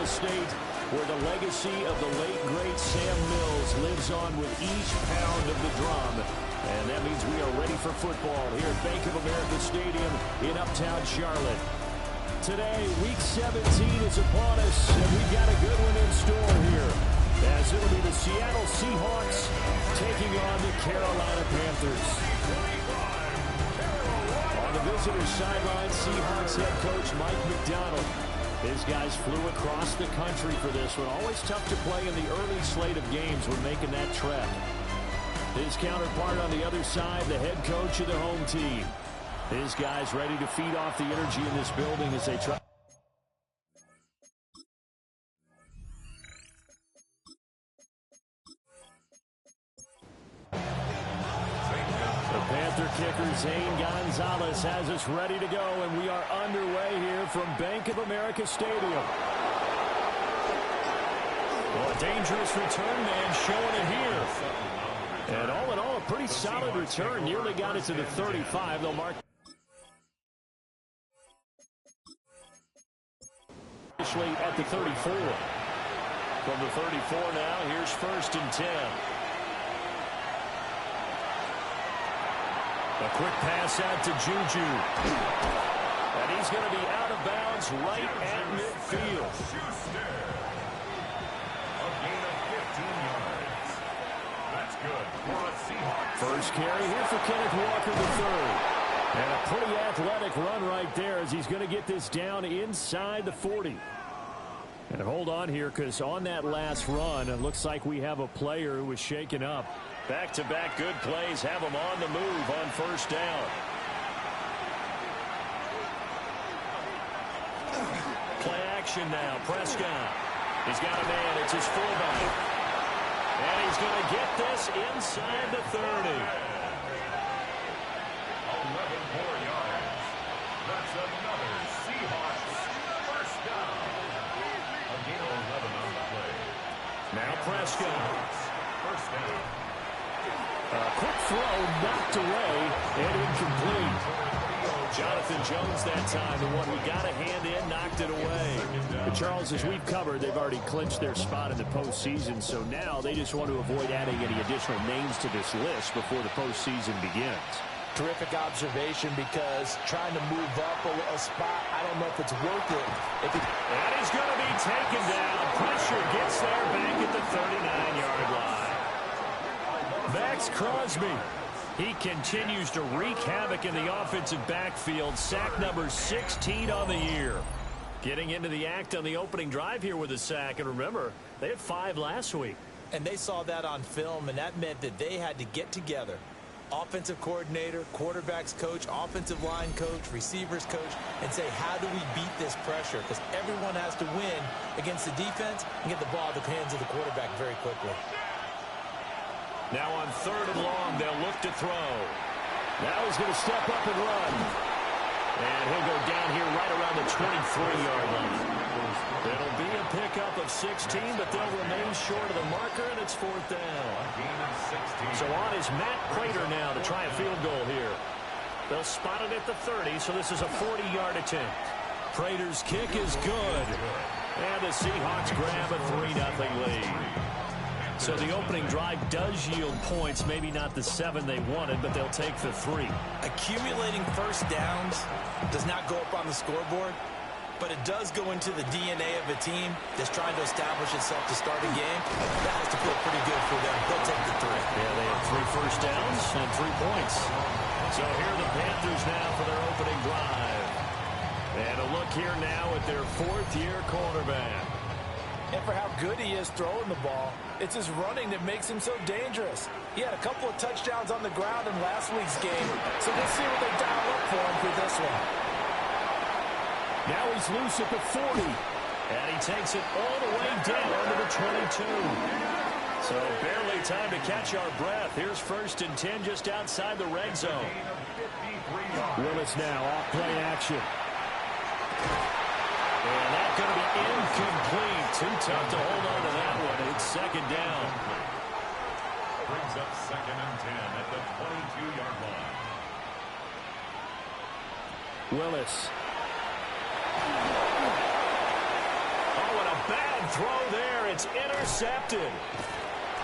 State, where the legacy of the late, great Sam Mills lives on with each pound of the drum. And that means we are ready for football here at Bank of America Stadium in Uptown Charlotte. Today, Week 17 is upon us, and we've got a good one in store here, as it'll be the Seattle Seahawks taking on the Carolina Panthers. On the visitors' sideline, Seahawks head coach Mike McDonald. His guys flew across the country for this one. Always tough to play in the early slate of games when making that trek. His counterpart on the other side, the head coach of the home team. His guys ready to feed off the energy in this building as they try. The Panther kicker Zane Gonzalez has us ready to go, and we are underway here from Bank of America Stadium. Well, a dangerous return man showing it here. And all in all, a pretty solid return. Nearly got it to the 35. They'll mark at the 34. From the 34 now, here's 1st and 10. A quick pass out to Juju. And he's going to be out of bounds right at midfield. A gain of 15 yards. That's good for a Seahawks. First carry here for Kenneth Walker III. And a pretty athletic run right there as he's going to get this down inside the 40. And hold on here, because on that last run, it looks like we have a player who was shaken up. Back-to-back good plays have him on the move on first down. Play action now. Prescott. He's got a man. It's his fullback. And he's going to get this inside the 30. 11 more yards. That's another Seahawks first down. A gain of 11 on the play. Now Prescott. First down. A quick throw knocked away and incomplete. Jonathan Jones that time, the one we got a hand in, knocked it away. But Charles, as we've covered, they've already clinched their spot in the postseason, so now they just want to avoid adding any additional names to this list before the postseason begins. Terrific observation, because trying to move up a spot, I don't know if it's worth it. And he's going to be taken down. Pressure gets there back at the 39-yard line. Max Crosby. He continues to wreak havoc in the offensive backfield. Sack number 16 on the year. Getting into the act on the opening drive here with a sack. And remember, they had 5 last week. And they saw that on film, and that meant that they had to get together. Offensive coordinator, quarterbacks coach, offensive line coach, receivers coach, and say, how do we beat this pressure? Because everyone has to win against the defense and get the ball in the hands of the quarterback very quickly. Now on 3rd and long, they'll look to throw. Now he's going to step up and run. And he'll go down here right around the 23-yard line. It'll be a pickup of 16, but they'll remain short of the marker, and it's 4th down. So on is Matt Prater now to try a field goal here. They'll spot it at the 30, so this is a 40-yard attempt. Prater's kick is good. And the Seahawks grab a 3-0 lead. So the opening drive does yield points, maybe not the 7 they wanted, but they'll take the 3. Accumulating first downs does not go up on the scoreboard, but it does go into the DNA of a team that's trying to establish itself to start a game. That has to feel pretty good for them. They'll take the 3. Yeah, they have 3 first downs and 3 points. So here are the Panthers now for their opening drive. And a look here now at their 4th-year quarterback. And for how good he is throwing the ball, it's his running that makes him so dangerous. He had a couple of touchdowns on the ground in last week's game, so we'll see what they dial up for him for this one. Now he's loose at the 40, and he takes it all the way down to the 22. So barely time to catch our breath. Here's 1st and 10 just outside the red zone. Willis now off play action. And that's going to be incomplete. Too tough to hold on to that one. It's 2nd down. Brings up 2nd and 10 at the 22-yard line. Willis. Oh, and a Bad throw there. It's intercepted.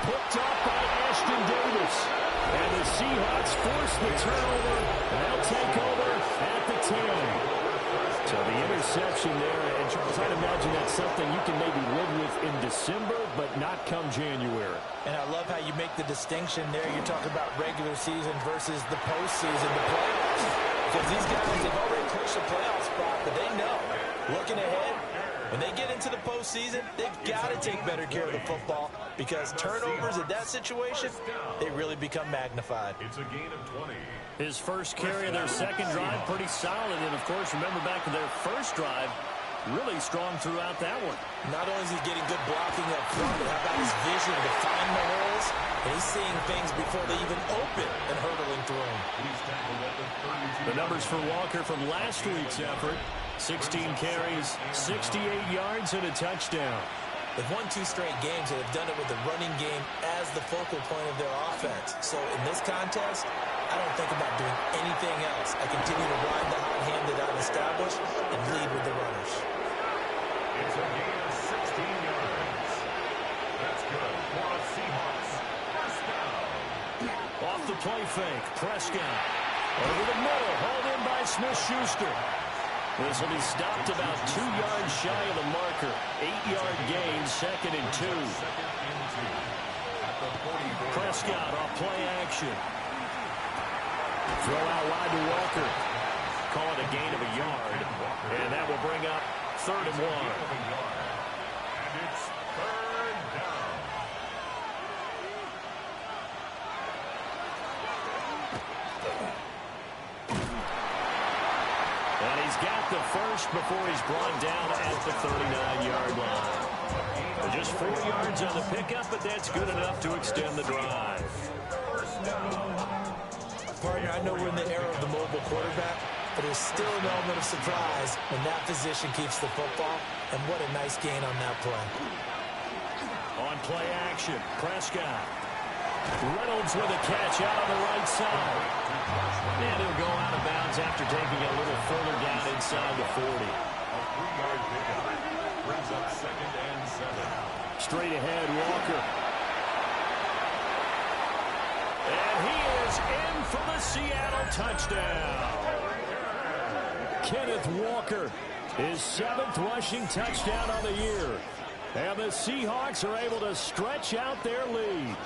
Picked up by Ashton Davis. And the Seahawks force the turnover. They'll take over at the 10. So the interception there, and Charles, I'd imagine that's something you can maybe live with in December, but not come January. And I love how you make the distinction there. You're talking about regular season versus the postseason, the playoffs. Because these guys, they've already clinched a playoff spot, but they know, looking ahead, when they get into the postseason, they've got to take better care of the football because turnovers in that situation, they really become magnified. It's a gain of 20. His first carry of their second drive, pretty solid. And, of course, remember back to their first drive, really strong throughout that one. Not only is he getting good blocking up front, but how about his vision to find the holes? And he's seeing things before they even open and hurtling through them. The numbers for Walker from last week's effort, 16 carries, 68 yards, and a touchdown. They've won 2 straight games, and they've done it with the running game as the focal point of their offense. So in this contest, I don't think about doing anything else. I continue to ride the hot hand that I've established and lead with the runners. It's a gain of 16 yards. That's good for the Seahawks. First down. Off the play fake, Prescott. Over the middle, hauled in by Smith-Schuster. This will be stopped about 2 yards shy of the marker. 8-yard gain, 2nd and 2. Prescott off play action. Throw out wide to Walker. Call it a gain of a yard. And that will bring up 3rd and 1. And it's 3rd down. And he's got the first before he's brought down at the 39-yard line. Just 4 yards on the pickup, but that's good enough to extend the drive. Partner, I know we're in the era of the mobile quarterback, but there's still an element of surprise when that position keeps the football, and what a nice gain on that play. On play action, Prescott. Reynolds with a catch out on the right side. And he'll go out of bounds after taking a little further down inside the 40. A 3-yard pickup brings up 2nd and 7. Straight ahead, Walker. And he is in for the Seattle touchdown. Kenneth Walker, his 7th rushing touchdown on the year. And the Seahawks are able to stretch out their lead.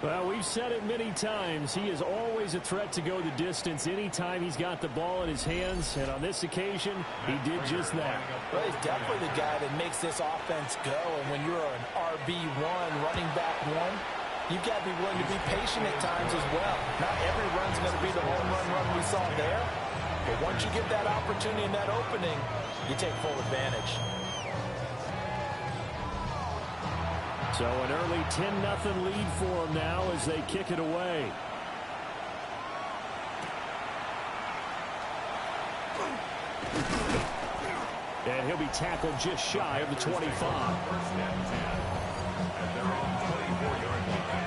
Well, we've said it many times. He is always a threat to go the distance anytime he's got the ball in his hands. And on this occasion, he did just that. Well, he's definitely the guy that makes this offense go. And when you're an RB1, running back 1, you've got to be willing to be patient at times as well. Not every run's going to be the home run we saw there. But once you get that opportunity and that opening, you take full advantage. So an early 10-0 lead for them now as they kick it away. And he'll be tackled just shy of the 25. First and 10. At their own 24-yard line.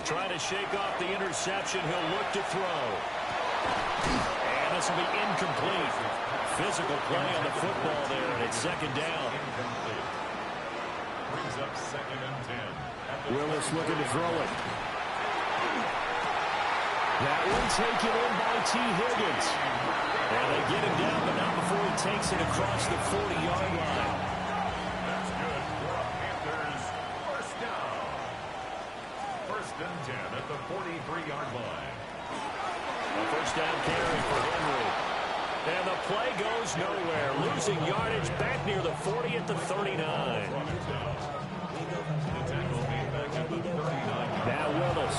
Trying to shake off the interception. He'll look to throw. And this will be incomplete. Physical play on the football there, and it's 2nd down. Brings up 2nd and 10. Willis looking to throw it. That one taken in by T. Higgins. And they get him down, but not before he takes it across the 40-yard line. That's good for a Panthers first down. 1st and 10 at the 43-yard line. A first down carry for Henry. And the play goes nowhere. Losing yardage back near the 40 at the 39. Now Willis.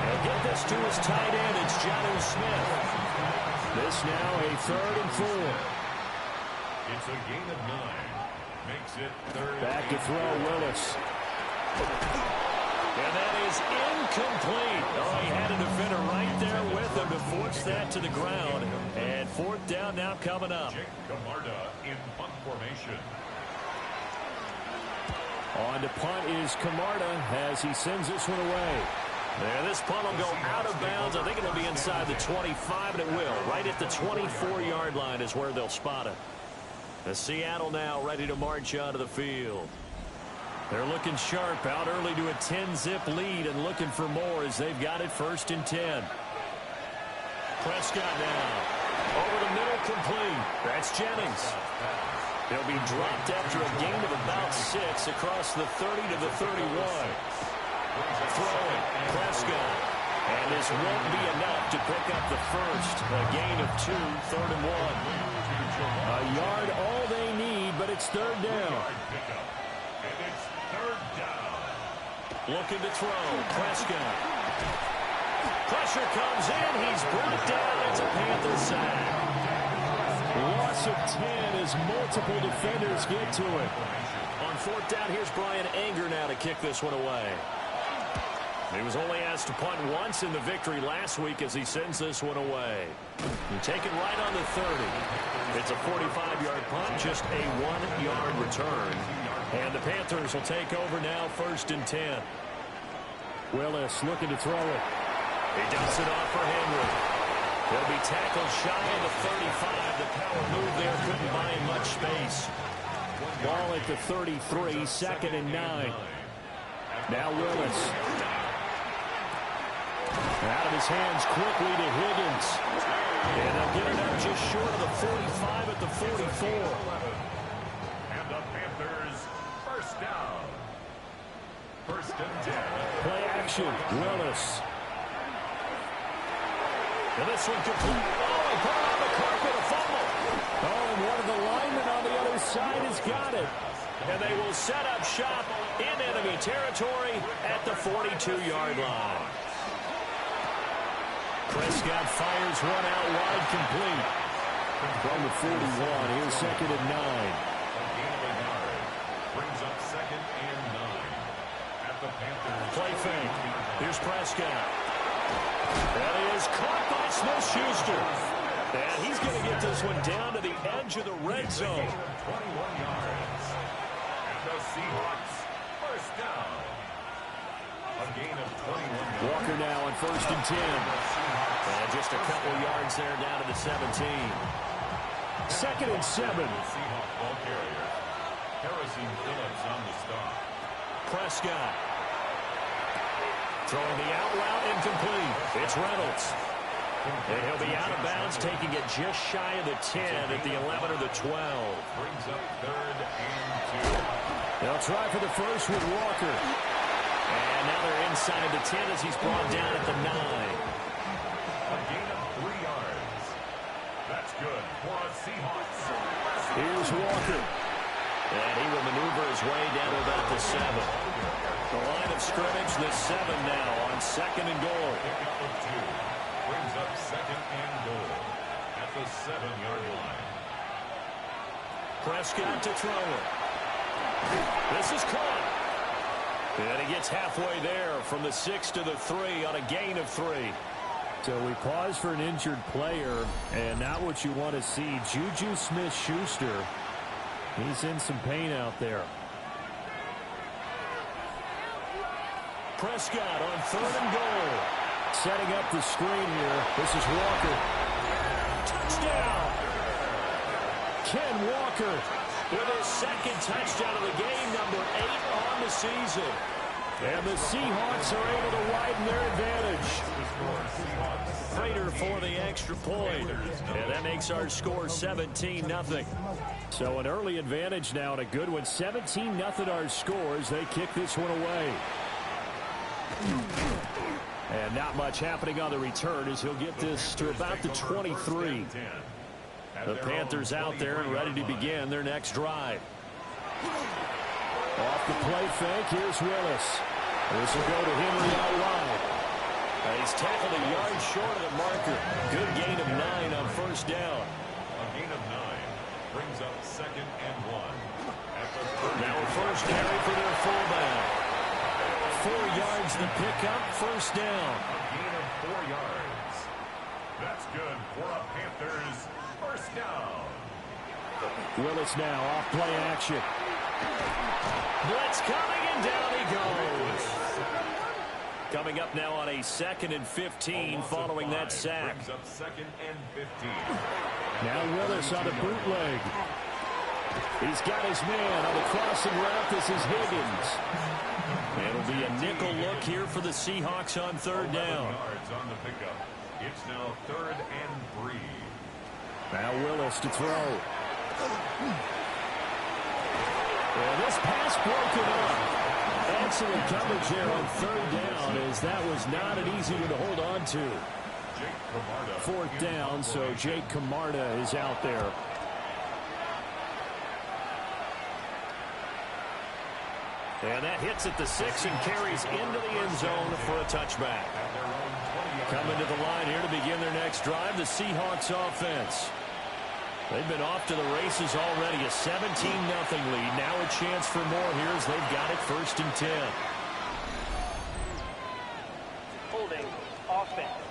He'll get this to his tight end. It's Jonnu Smith. This now a 3rd and 4. It's a gain of 9. Makes it 3rd. Back to throw, Willis. And that is incomplete. Oh, he had a defender right there with him to force that to the ground. And 4th down now coming up. Jake Camarda in punt formation. On to punt is Camarda as he sends this one away. There, this punt will go out of bounds. I think it'll be inside the 25, and it will. Right at the 24-yard line is where they'll spot it. The Seattle now ready to march onto the field. They're looking sharp, out early to a 10-zip lead and looking for more as they've got it 1st and 10. Prescott now. Over the middle, complete. That's Jennings. He'll be dropped after a gain of about 6 across the 30 to the 31. Throwing, Prescott. And this won't be enough to pick up the first. A gain of 2, 3rd and 1. A yard all they need, but it's 3rd down. Looking to throw, Prescott. Pressure comes in. He's brought down. It's a Panther sack. Loss of 10 as multiple defenders get to it. On 4th down, here's Brian Anger now to kick this one away. He was only asked to punt once in the victory last week as he sends this one away. You take it right on the 30. It's a 45-yard punt, just a 1-yard return. And the Panthers will take over now 1st and 10. Willis looking to throw it. He dumps it off for Henry. He'll be tackled shy of the 35. The power move there couldn't buy him much space. Ball at the 33, 2nd and 9. Now Willis. Out of his hands quickly to Higgins. And they'll get it up just short of the 45 at the 44. And the Panthers, 1st down. 1st and 10. Play action, Willis. And this one complete. Oh, he put it on the carpet, a fumble. Oh, and one of the linemen on the other side has got it. And they will set up shop in enemy territory at the 42-yard line. Prescott fires one out wide, complete. From the 41, here's 2nd and 9. Brings up 2nd and 9. At the Panthers. Play fake. Here's Prescott. That is caught by Smith-Schuster. And he's going to get this one down to the edge of the red zone. 21 yards. And the Seahawks, 1st down. A gain of 21. Walker now on 1st and 10. And just a couple yards there down to the 17. 2nd and 7. Seahawks ball carrier. Harrison Phillips on the stop. Prescott. Throwing the out route, incomplete. It's Reynolds. And he'll be out of bounds, taking it just shy of the 10 at the 11 or the 12. Brings up 3rd and 2. They'll try for the first with Walker. And now they're inside the 10 as he's brought down at the 9. A gain of 3 yards. That's good for a Seahawks. Here's Walker. And he will maneuver his way down to about the 7. The line of scrimmage, the 7 now on 2nd and goal. Pickup of 2. Brings up 2nd and goal at the 7-yard line. Prescott to throw it. This is caught. And he gets halfway there from the 6 to the 3 on a gain of 3. So we pause for an injured player, and not what you want to see. Juju Smith-Schuster, he's in some pain out there. Prescott on 3rd and goal. Setting up the screen here. This is Walker. Touchdown! Ken Walker with his 2nd touchdown of the game, number 8 on the season. And the Seahawks are able to widen their advantage. Prater for the extra point. And that makes our score 17-0. So an early advantage now and a good one. 17-0 our scores. They kick this one away. And not much happening on the return as he'll get this to about the 23. The Panthers out there and ready to begin their next drive. Off the play fake, here's Willis. This will go to Henry out wide. He's tackled a yard short of the marker. Good gain of 9 on 1st down. A gain of 9 brings up 2nd and 1. Now a first down for their fullback. 4 yards the pickup, 1st down. A gain of 4 yards. That's good for a Panthers 1st down. Willis now off play action. Blitz coming, and down he goes. Coming up now on a 2nd and 15 following that sack. Brings up 2nd and 15. Now Willis on a bootleg. He's got his man on the crossing route. This is Higgins. It'll be a nickel look here for the Seahawks on 3rd down. Yards on the pickup. It's now 3rd and 3. Now Willis to throw. Well, this pass broken up. Excellent coverage there on 3rd down, as that was not an easy one to hold on to. 4th down, so Jake Camarda is out there. And that hits at the 6 and carries into the end zone for a touchback. Coming to the line here to begin their next drive, the Seahawks offense. They've been off to the races already. A 17-0 lead. Now a chance for more here as they've got it 1st and 10. Holding offense.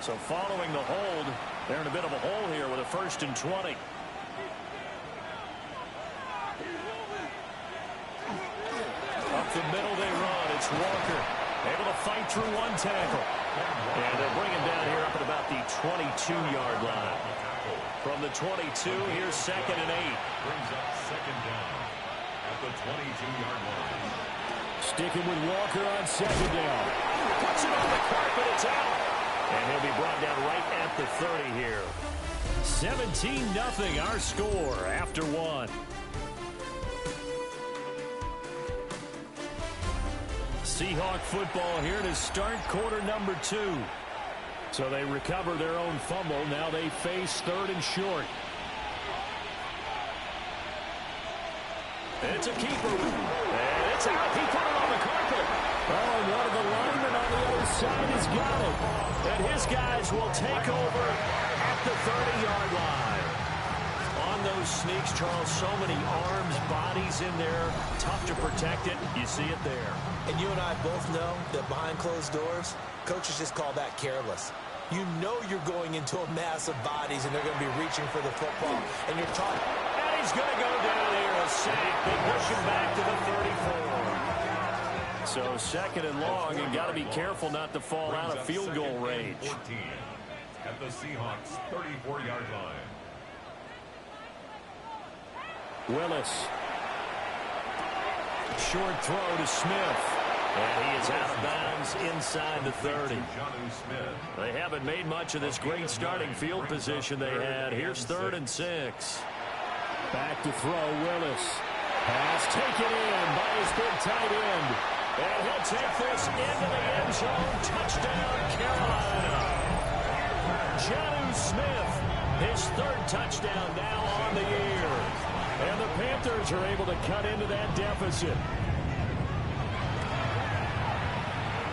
So following the hold, they're in a bit of a hole here with a 1st and 20. Up the middle they run. It's Walker. Able to fight through one tackle. And they'll bring him down here up at about the 22-yard line. From the 22, here's 2nd and 8. Brings up 2nd down at the 22-yard line. Sticking with Walker on 2nd down. Puts it on the carpet. It's out. And he'll be brought down right at the 30 here. 17-0 our score after 1. Seahawk football here to start quarter number 2. So they recover their own fumble. Now they face 3rd and short. It's a keeper. And it's out. He put it on the carpet. Oh, and one of the linemen on the other side has got it. And his guys will take over at the 30-yard line. On those sneaks, Charles, so many arms, bodies in there. Tough to protect it. You see it there. And you and I both know that behind closed doors, coaches just call that careless. You know you're going into a mass of bodies, and they're going to be reaching for the football. And you're talking. And he's going to go down here, a sack. They push him back to the 34. So 2nd and long, and got to be careful not to fall out of field goal range. 14 at the Seahawks 34-yard line. Willis. Short throw to Smith. And he is out of bounds inside the 30. They haven't made much of this great starting field position they had. Here's 3rd and 6. Back to throw, Willis. Pass taken in by his big tight end. And he'll take this into the end zone. Touchdown, Carolina. Jonnu Smith, his 3rd touchdown now on the year. And the Panthers are able to cut into that deficit.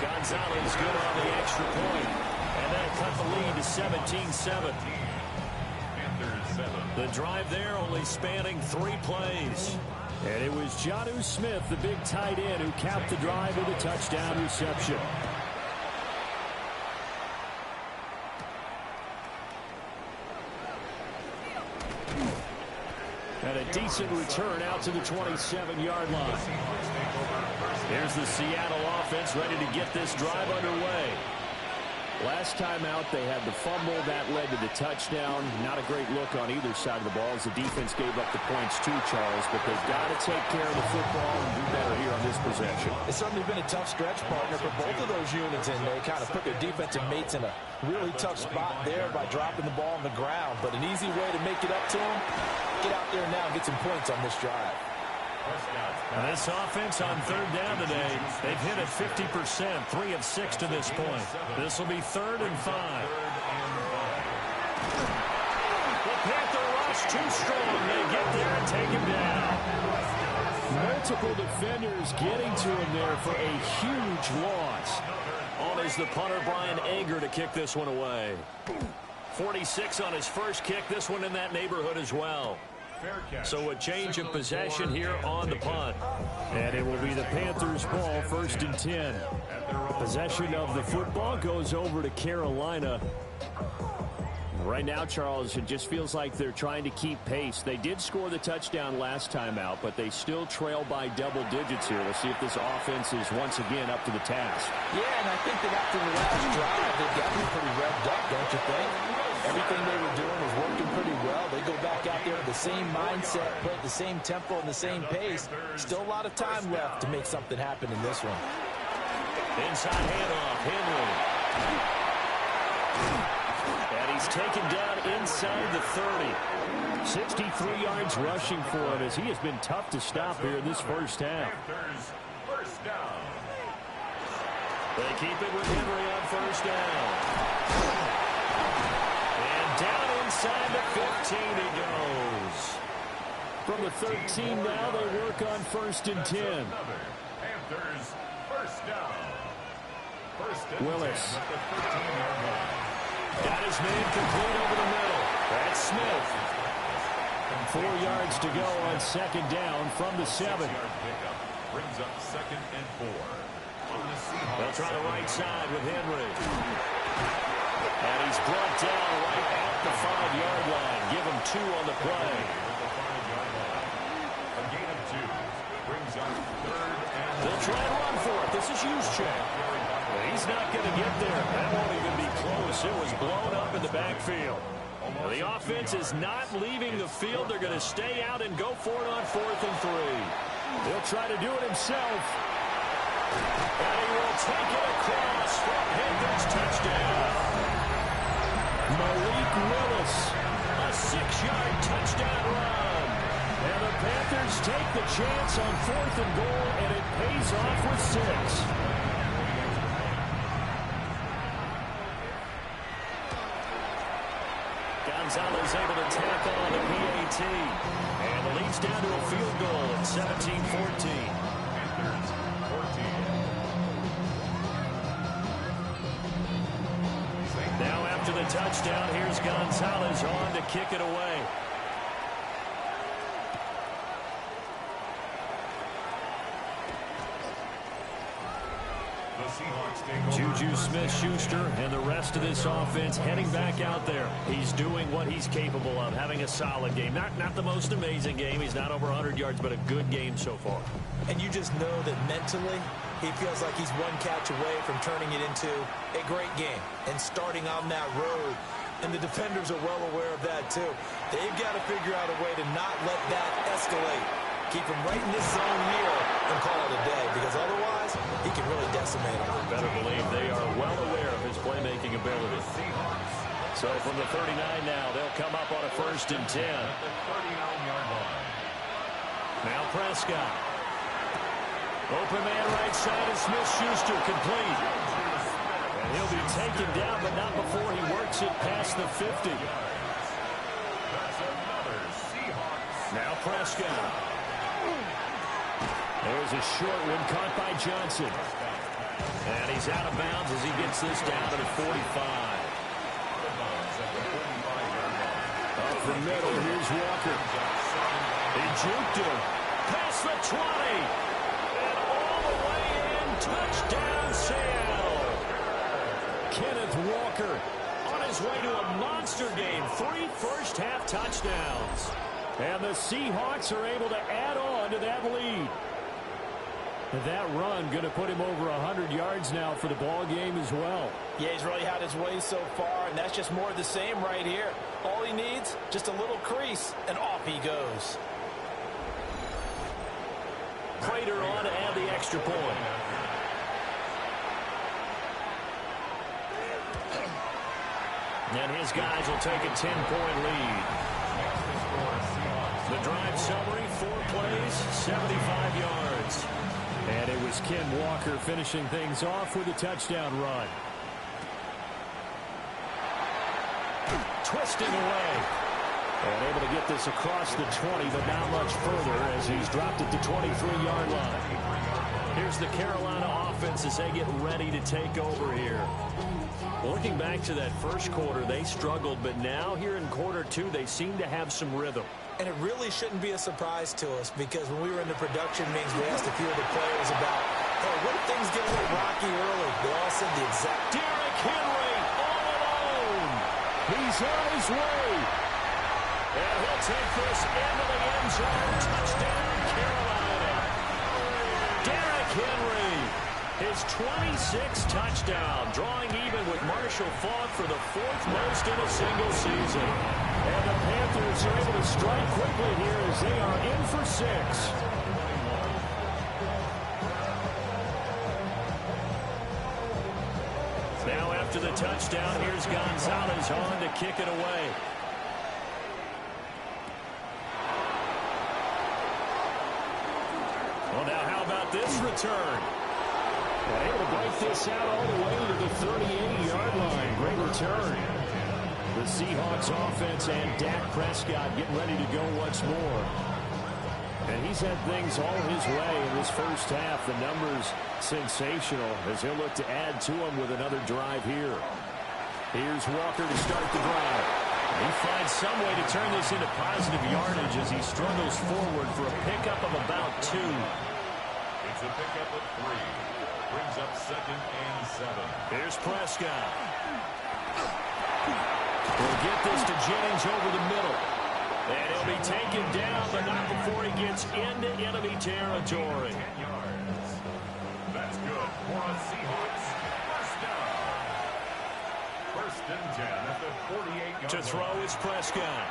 Gonzalez good on the extra point. And that'll cut the lead to 17-7. The drive there only spanning 3 plays. And it was Jonnu Smith, the big tight end, who capped the drive with a touchdown reception. And a decent return out to the 27-yard line. Here's the Seattle offense ready to get this drive underway. Last time out, they had the fumble. That led to the touchdown. Not a great look on either side of the ball as the defense gave up the points too, Charles. But they've got to take care of the football and do better here on this possession. It's certainly been a tough stretch, partner, for both of those units, and they kind of put their defensive mates in a really tough spot there by dropping the ball on the ground. But an easy way to make it up to them, get out there now and get some points on this drive. This offense on 3rd down today, they've hit it 50%, 3 of 6 to this point. This will be 3rd and 5. The Panther rush too strong. They get there and take him down. Multiple defenders getting to him there for a huge loss. On is the punter, Brian Anger, to kick this one away. 46 on his first kick. This one in that neighborhood as well. So a change of possession here on the punt. And it will be the Panthers' ball, 1st and 10. The possession of the football goes over to Carolina. Right now, Charles, it just feels like they're trying to keep pace. They did score the touchdown last time out, but they still trail by double digits here. We'll see if this offense is once again up to the task. Yeah, and I think that after the last drive, they've got to be pretty revved up, don't you think? Everything they were doing was working pretty well. They go back out there with the same mindset, play at the same tempo and the same pace. Still a lot of time left to make something happen in this one. Inside handoff, Henry. And he's taken down inside the 30. 63 yards rushing for him as he has been tough to stop here in this first half. First down. They keep it with Henry on first down. And down inside the 15 he goes. From the 13 now they work on first and 10. Panthers first down. Willis. At the 13-yard line. Got his man complete over the middle. That's Smith. 4 yards to go on second down from the 7. 6-yard pickup brings up second and 4. On the Seahawks. They'll try the right side with Henry. And he's brought down right at the 5-yard line. Give him 2 on the play. A gain of 2 brings up third and They'll try and run for it. This is Juszczyk. He's not going to get there. That won't even be close. It was blown up in the backfield. Well, the offense is not leaving the field. They're going to stay out and go for it on 4th and 3. He'll try to do it himself. And he will take it across for a Panthers touchdown. Malik Willis, a 6-yard touchdown run. And the Panthers take the chance on 4th and goal, and it pays off with 6. Gonzalez able to tackle on the PAT. And the lead's down to a field goal at 17-14. Panthers 14. Now after the touchdown, here's Gonzalez on to kick it away. Juju Smith-Schuster and the rest of this offense heading back out there. He's doing what he's capable of, having a solid game. Not the most amazing game. He's not over 100 yards, but a good game so far. And you just know that mentally, he feels like he's one catch away from turning it into a great game and starting on that road. And the defenders are well aware of that, too. They've got to figure out a way to not let that escalate. Keep him right in this zone here and call it a day, because otherwise he can really decimate him. Better believe they are well aware of his playmaking ability. So from the 39 now, they'll come up on a 1st and 10. The 39-yard line. Now Prescott. Open man right side of Smith-Schuster complete. And he'll be taken down, but not before he works it past the 50. That's another Seahawks. Now Prescott. There's a short one caught by Johnson. And he's out of bounds as he gets this down to the 45. Up the middle, here's Walker. He juked him. Past the 20. And all the way in. Touchdown, Seattle. Kenneth Walker on his way to a monster game. 3 first-half touchdowns. And the Seahawks are able to add on to that lead. That run going to put him over 100 yards now for the ball game as well. Yeah, he's really had his way so far, and that's just more of the same right here. All he needs, just a little crease, and off he goes. Prater on to add the extra point. And his guys will take a 10-point lead. The drive summary, 4 plays, 75 yards. And it was Ken Walker finishing things off with a touchdown run. Twisting away. And able to get this across the 20, but not much further as he's dropped it to 23-yard line. Here's the Carolina offense as they get ready to take over here. Looking back to that first quarter, they struggled, but now here in quarter 2, they seem to have some rhythm. And it really shouldn't be a surprise to us, because when we were in the production meetings, we asked a few of the players about, hey, what if things get a little rocky early? They all said the exact. Derrick Henry all alone. He he's on his way. And he'll take this into the end zone. Touchdown, Carolina. Derrick Henry, his 26th touchdown, drawing even with Marshall Faulk for the 4th most in a single season. And the Panthers are able to strike quickly here as they are in for 6. Now after the touchdown, here's Gonzalez on to kick it away. Well, now how about this return? Well, able to break this out all the way to the 38-yard line. Great return. The Seahawks offense and Dak Prescott getting ready to go once more. And he's had things all his way in this first half. The numbers sensational as he'll look to add to them with another drive here. Here's Walker to start the drive. He finds some way to turn this into positive yardage as he struggles forward for a pickup of about 2. It's a pickup of 3. Brings up 2nd and 7. Here's Prescott. We'll get this to Jennings over the middle. And he'll be taken down, but not before he gets into enemy territory. 10 yards. That's good for a Seahawks first down. 1st and 10 at the 48-yard To throw line. is Prescott.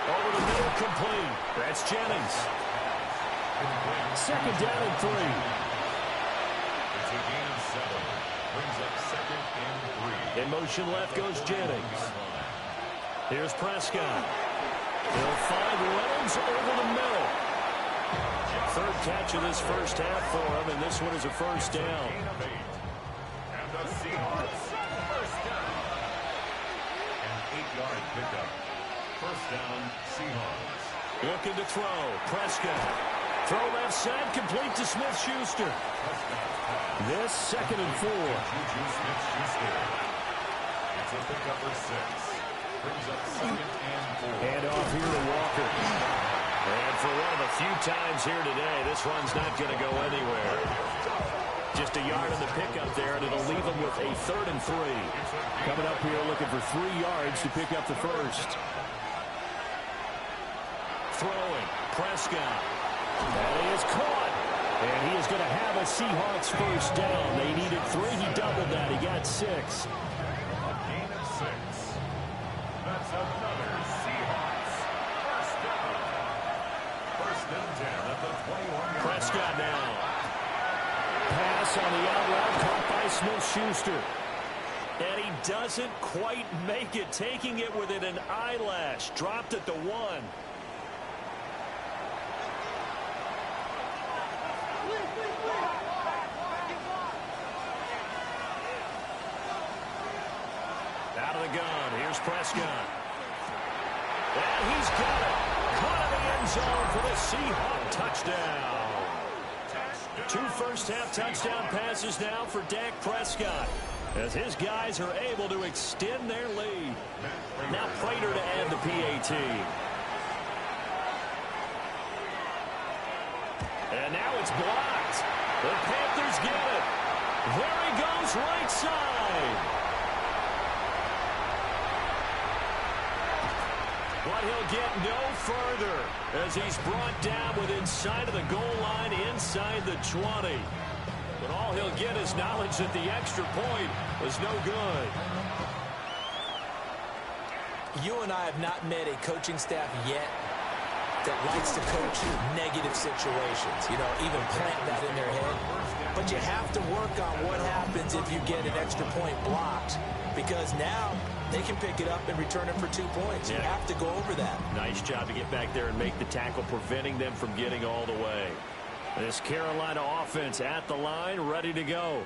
Over the middle, complete. That's Jennings. 2nd down and 3. It's a gain of 7. Brings up 2nd and 3. In motion left goes Jennings. Here's Prescott. He'll find Reynolds over the middle. 3rd catch of this first half for him, and this one is a first down. Gain of 8. And the Seahawks first down. An 8-yard pickup. First down, Seahawks. Looking to throw. Prescott. Throw left side, complete to Smith-Schuster. This 2nd and 4. Juju Smith-Schuster. It's a pickup of 6. Brings up 2nd and 4. Hand off here to Walker. And for one of the few times here today, this run's not going to go anywhere. Just a yard on the pickup there, and it'll leave him with a 3rd and 3. Coming up here looking for 3 yards to pick up the first. Throwing. Prescott. That is caught. And he is going to have a Seahawks first down. They needed 3. He doubled that. He got 6. Gain of 6. That's another Seahawks first down. 1st and 10 at the 21-yard Prescott now. Pass on the out route caught by Smith-Schuster. And he doesn't quite make it, taking it within an eyelash. Dropped at the 1. Out of the gun. Here's Prescott. And he's got it. Caught in the end zone for the Seahawk touchdown. 2 first-half touchdown passes now for Dak Prescott, as his guys are able to extend their lead. Now Prater to add the PAT. And now it's blocked. The Panthers get it. There he goes, right side. But he'll get no further as he's brought down within sight of the goal line inside the 20. But all he'll get is knowledge that the extra point was no good. You and I have not met a coaching staff yet that likes to coach negative situations. You know, even plant that in their head. But you have to work on what happens if you get an extra point blocked, because now they can pick it up and return it for 2 points. You have to go over that. Nice job to get back there and make the tackle, preventing them from getting all the way. This Carolina offense at the line, ready to go.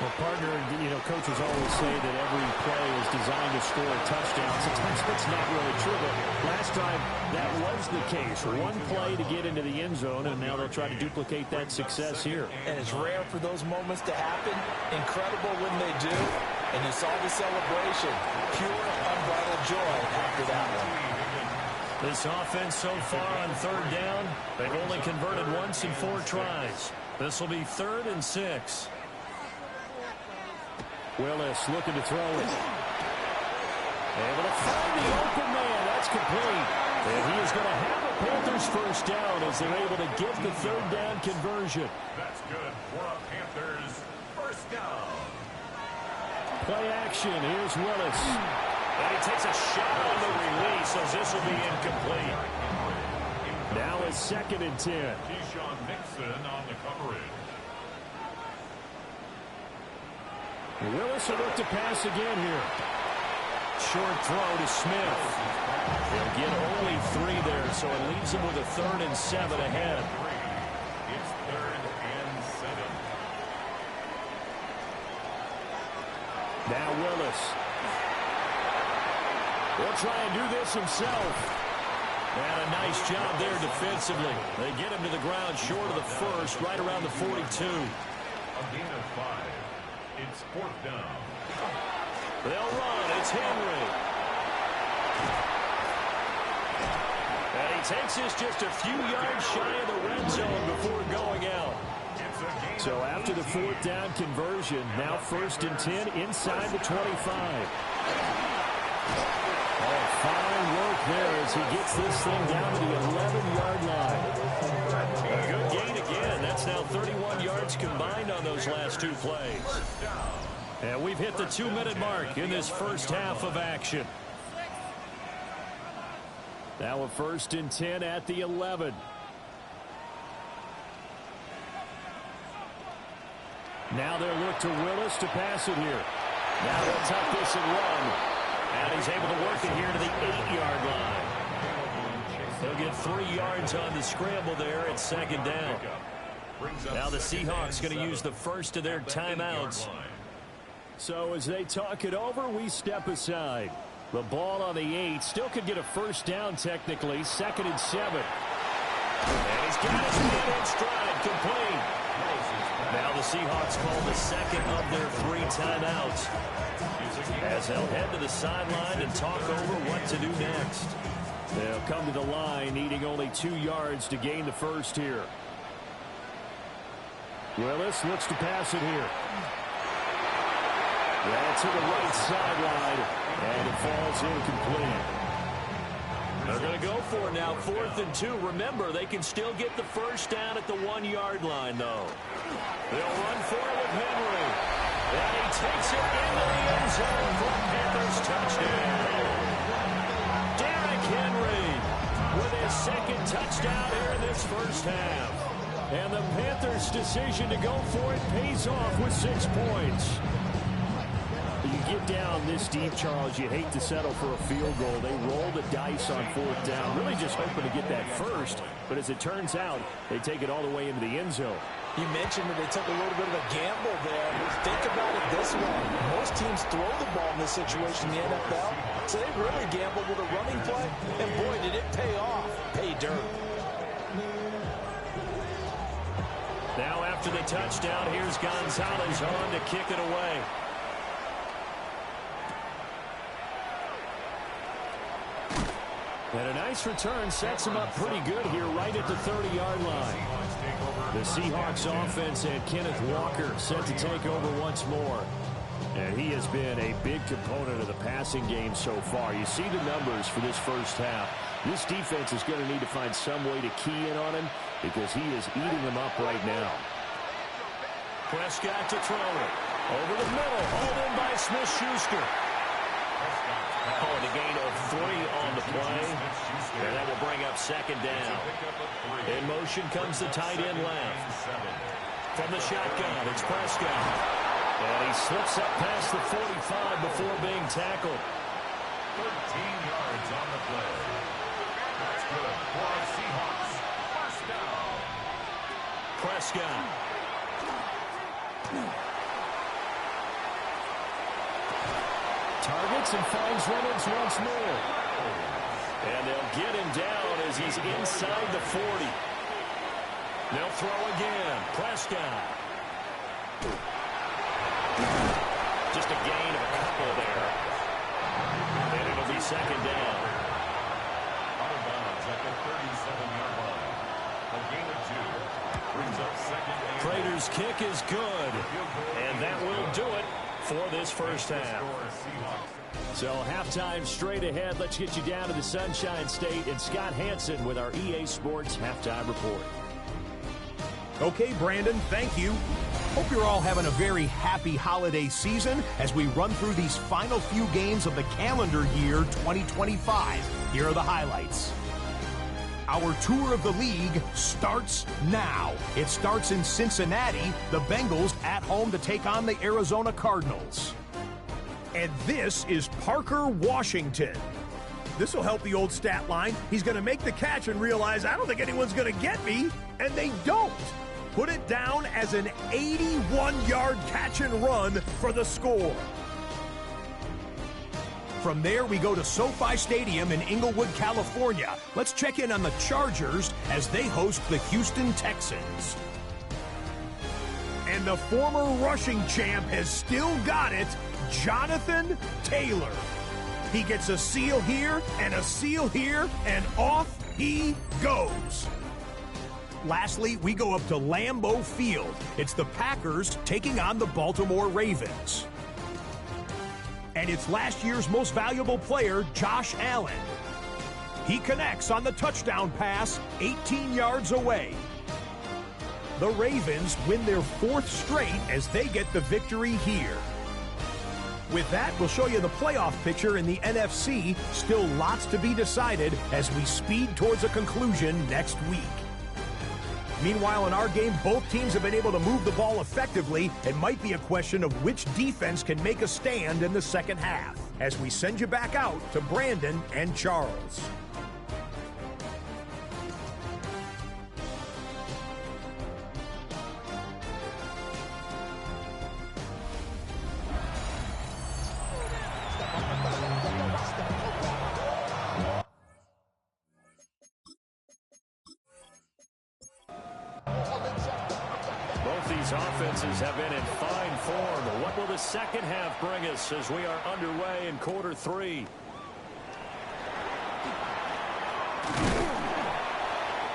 Well, partner, you know, coaches always say that every play is designed to score a touchdown. Sometimes that's not really true, but last time that was the case. One play to get into the end zone, and now they'll try to duplicate that success here. And it's rare for those moments to happen. Incredible when they do. And you saw the celebration. Pure, unbridled joy after that one. This offense so far on 3rd down, they've only converted once in 4 tries. This will be 3rd and 6. Willis looking to throw it. Able to find the open man. That's complete. And he is going to have a Panthers first down as they're able to get the third down conversion. That's good for a Panthers first down. Play action. Here's Willis. And he takes a shot on the release as this will be incomplete. Now it's 2nd and 10. Keyshawn Nixon on the coverage. Willis will look to pass again here. Short throw to Smith. They'll get only 3 there, so it leaves them with a 3rd and 7 ahead. It's 3rd and 7. Now Willis. He'll try and do this himself. And a nice job there defensively. They get him to the ground short of the first, right around the 42. A gain of 5. It's 4th down. They'll run. It's Henry. And he takes this just a few yards shy of the red zone before going out. So after the 4th down conversion, now 1st and 10 inside the 25. Oh, fine work there as he gets this thing down to the 11-yard line. A good gain again. That's now 31 yards combined on those last 2 plays. And we've hit the 2-minute mark in this first half of action. Now a 1st and 10 at the 11. Now they'll look to Willis to pass it here. Now they'll tuck this and run. And he's able to work it here to the 8-yard line. He'll get 3 yards on the scramble there at 2nd down. Now the Seahawks going to use the first of their timeouts. So as they talk it over, we step aside. The ball on the 8. Still could get a first down technically. 2nd and 7. And he's got his man in stride. Complete. Now the Seahawks call the second of their 3 timeouts, as they'll head to the sideline and talk over what to do next. They'll come to the line, needing only 2 yards to gain the first here. Willis looks to pass it here. That's to the right sideline, and it falls incomplete. They're going to go for it now, 4th and 2. Remember, they can still get the first down at the 1-yard line, though. They'll run for it with Henry. And he takes it into the end zone for a Panthers touchdown. Derrick Henry with his 2nd touchdown here in this first half. And the Panthers' decision to go for it pays off with 6 points. You get down this deep, Charles, you hate to settle for a field goal. They roll the dice on 4th down, really just hoping to get that first. But as it turns out, they take it all the way into the end zone. You mentioned that they took a little bit of a gamble there. Think about it this way. Most teams throw the ball in this situation in the NFL, so they really gambled with a running play, and boy, did it pay off. Pay dirt. Now after the touchdown, here's Gonzalez on to kick it away. And a nice return sets him up pretty good here right at the 30-yard line. The Seahawks offense and Kenneth Walker set to take over once more. And he has been a big component of the passing game so far. You see the numbers for this first half. This defense is going to need to find some way to key in on him because he is eating them up right now. Prescott to throw it. Over the middle. Hauled in by Smith-Schuster. Calling a gain of 3 on the play. And that will bring up 2nd down. In motion comes the tight end left. From the shotgun, it's Prescott. And he slips up past the 45 before being tackled. 13 yards on the play. That's good for our Seahawks. First down. Prescott. Targets and finds Reynolds once more. And they'll get him down as he's inside the 40. They'll throw again. Prescott. Just a gain of a couple there. And it'll be 2nd down. Out of bounds at the 37-yard line. A gain of 2. Brings up 2nd down. Prater's kick is good. And that will do it for this first half. So halftime straight ahead. Let's get you down to the Sunshine State and Scott Hansen with our EA Sports halftime report. Okay, Brandon, thank you. Hope you're all having a very happy holiday season as we run through these final few games of the calendar year 2025. Here are the highlights. Our tour of the league starts now. It starts in Cincinnati, the Bengals at home to take on the Arizona Cardinals. And this is Parker Washington. This will help the old stat line. He's going to make the catch and realize, I don't think anyone's going to get me, and they don't. Put it down as an 81-yard catch and run for the score. From there, we go to SoFi Stadium in Inglewood, California. Let's check in on the Chargers as they host the Houston Texans. And the former rushing champ has still got it, Jonathan Taylor. He gets a seal here, and off he goes. Lastly, we go up to Lambeau Field. It's the Packers taking on the Baltimore Ravens. And it's last year's most valuable player, Josh Allen. He connects on the touchdown pass 18 yards away. The Ravens win their 4th straight as they get the victory here. With that, we'll show you the playoff picture in the NFC. Still lots to be decided as we speed towards a conclusion next week. Meanwhile, in our game, both teams have been able to move the ball effectively. It might be a question of which defense can make a stand in the second half. As we send you back out to Brandon and Charles. Offenses have been in fine form. What will the second half bring us as we are underway in quarter 3?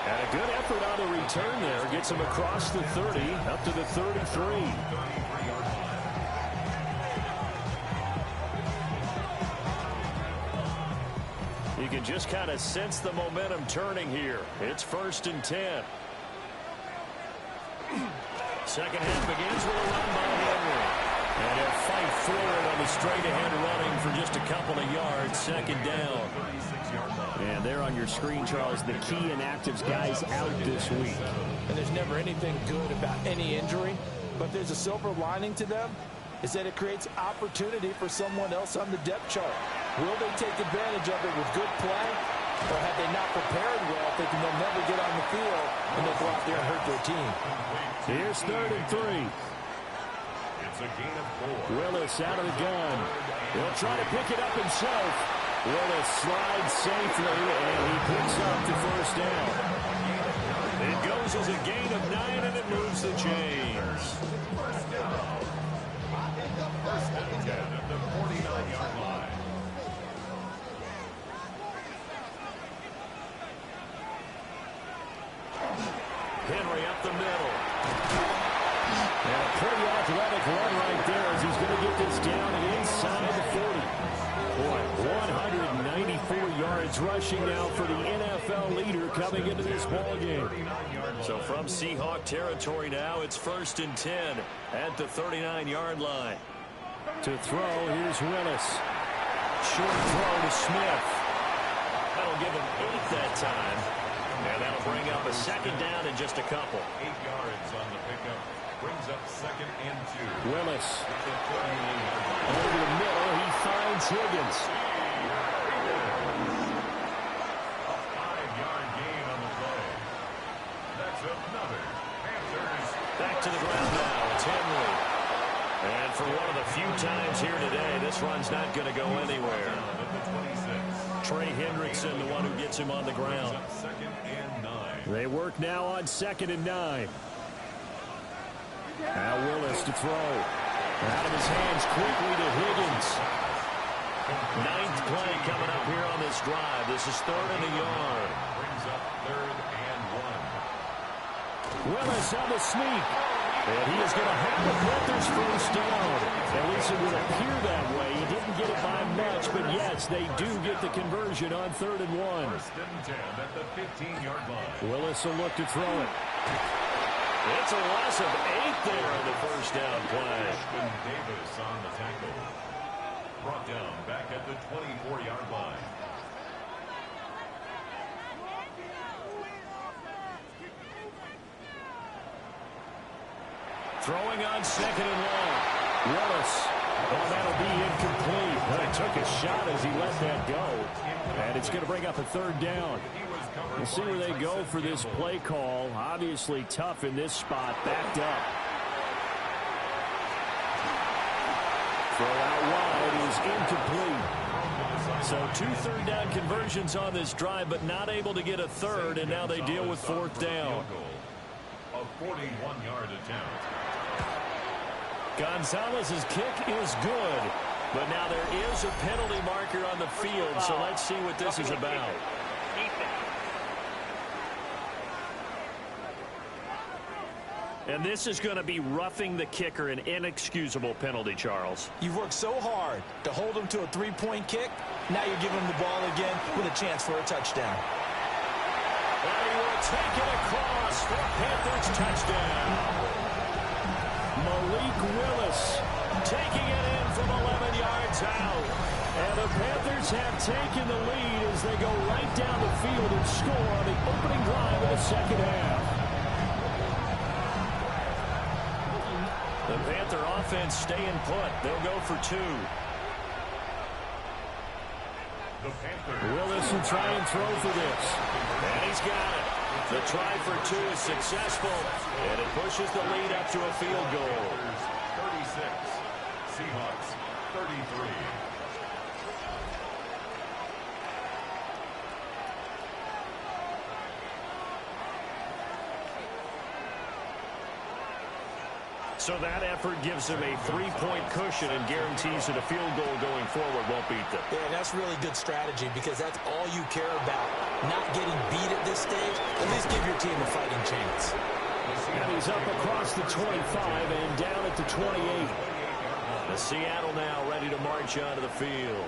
And a good effort on the return there. Gets him across the 30, up to the 33. You can just kind of sense the momentum turning here. It's 1st and 10. Second half begins with a run by Henry. And he'll fight forward on the straight-ahead running for just a couple of yards. Second down. And there on your screen, Charles, the key inactives guys out this week. And there's never anything good about any injury, but there's a silver lining to them, is that it creates opportunity for someone else on the depth chart. Will they take advantage of it with good play? Or have they not prepared well, thinking they'll never get on the field, and they'll go out there and hurt their team? Here's 3rd and 3. It's a gain of 4. Willis out of the gun. He'll try to pick it up himself. Willis slides safely, and he picks up the 1st down. It goes as a gain of 9, and it moves the chains. First and 10 at the 49-yard line. Henry up the middle. And a pretty athletic run right there as he's going to get this down and inside the 40. Boy, 194 yards rushing now for the NFL leader coming into this ballgame. So from Seahawk territory now, it's 1st and 10 at the 39-yard line. To throw, here's Willis. Short throw to Smith. That'll give him 8 that time. And that'll bring up a second down in just a couple. 8 yards on the pickup. Brings up 2nd and 2. Willis. Over the middle, he finds Higgins. A 5-yard gain on the play. That's another Panthers. Back to the ground now. It's Henry. And for one of the few times here today, this run's not going to go anywhere. Trey Hendrickson, the one who gets him on the ground. 2nd and 9. They work now on 2nd and 9. Now Willis to throw. Out of his hands quickly to Higgins. 9th play coming up here on this drive. This is 3rd and a yard. Brings up 3rd and 1. Willis on the sneak. And he is going to have the Panthers first down. At least it would appear that way. He didn't get it by much, but yes, they do get the conversion on 3rd and 1. First and 10 at the 15-yard line. Willis will look to throw it. It's a loss of 8 there on the first down play. Davis on the tackle. Brought down back at the 24-yard line. Throwing on 2nd and long. Willis. Oh, that'll be incomplete. But he took a shot as he let that go. And it's going to bring up a 3rd down. We'll see where they go for this play call. Obviously tough in this spot. Backed up. Throw out wide is incomplete. So 2 3rd down conversions on this drive, but not able to get a 3rd, and now they deal with 4th down. A 41-yard attempt. Gonzalez's kick is good, but now there is a penalty marker on the field, so let's see what this is about. And this is going to be roughing the kicker, an inexcusable penalty, Charles. You've worked so hard to hold him to a 3-point kick. Now you're giving him the ball again with a chance for a touchdown. And he will take it across for a Panthers touchdown. Malik Willis taking it in from 11 yards out. And the Panthers have taken the lead as they go right down the field and score on the opening drive of the second half. The Panther offense staying put. They'll go for 2. Willis will try and throw for this. And he's got it. The try for 2 is successful, and it pushes the lead up to a field goal. 36. Seahawks 33. So that effort gives them a 3-point cushion and guarantees that a field goal going forward won't beat them. Yeah, that's really good strategy because that's all you care about. Not getting beat at this stage. At least give your team a fighting chance. And he's up across the 25 and down at the 28. The Seattle now ready to march onto the field.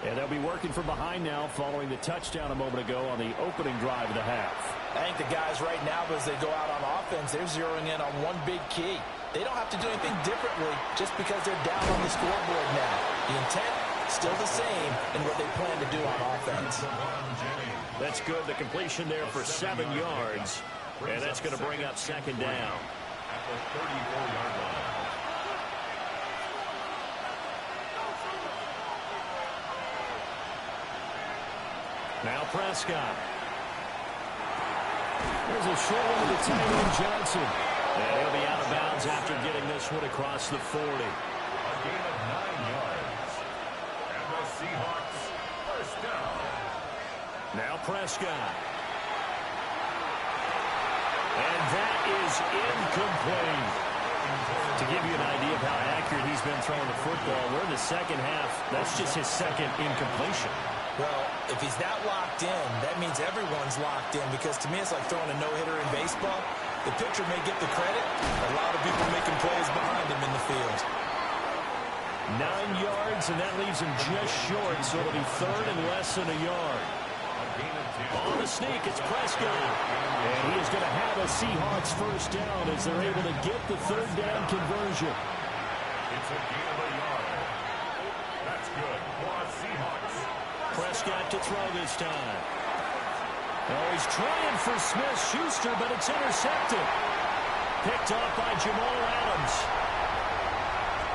And they'll be working from behind now following the touchdown a moment ago on the opening drive of the half. I think the guys right now, as they go out on offense, they're zeroing in on one big key. They don't have to do anything differently just because they're down on the scoreboard now. The intent, still the same in what they plan to do on offense. That's good. The completion there for 7 yards. And that's going to bring up 2nd down. At the 34-yard line. Now Prescott. There's a short one to the tight end, Johnson. And he'll be out of bounds after getting this one across the 40. A gain of 9 yards. And the Seahawks first down. Now Prescott. And that is incomplete. To give you an idea of how accurate he's been throwing the football, we're in the second half. That's just his 2nd incompletion. Well, if he's that locked in, that means everyone's locked in because to me it's like throwing a no-hitter in baseball. The pitcher may get the credit. A lot of people making plays behind him in the field. 9 yards, and that leaves him just short, so it'll be 3rd and less than a yard. On the sneak, it's Prescott. And he is going to have a Seahawks first down as they're able to get the 3rd down conversion. It's a gain of a yard. That's good for the Seahawks. Prescott to throw this time. Oh, he's trying for Smith-Schuster, but it's intercepted. Picked off by Jamal Adams.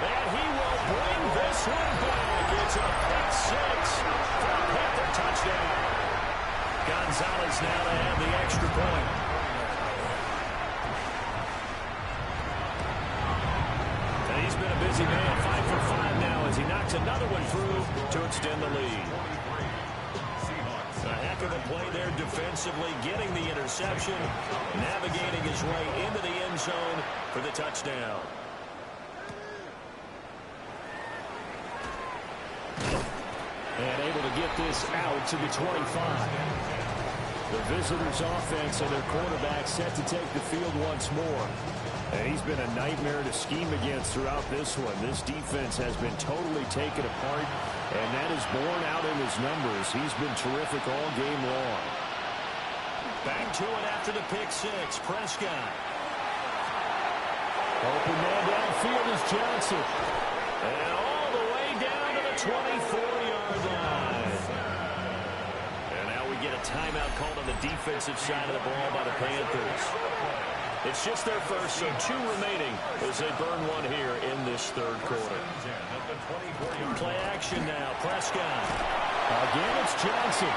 And he will bring this one back. It's a pick 6 for a Panther touchdown. Gonzalez now to have the extra point. And he's been a busy man, 5 for 5 now as he knocks another one through to extend the lead. A heck of a play there defensively, getting the interception, navigating his way into the end zone for the touchdown. And able to get this out to the 25. The visitors' offense and their quarterback set to take the field once more. And he's been a nightmare to scheme against throughout this one. This defense has been totally taken apart, and that is borne out in his numbers. He's been terrific all game long. Back to it after the pick six. Prescott. Open man downfield is Johnson. And all the way down to the 24-yard line. And now we get a timeout called on the defensive side of the ball by the Panthers. It's just their first, so 2 remaining as they burn one here in this third quarter. Play action now. Prescott. Again, it's Johnson.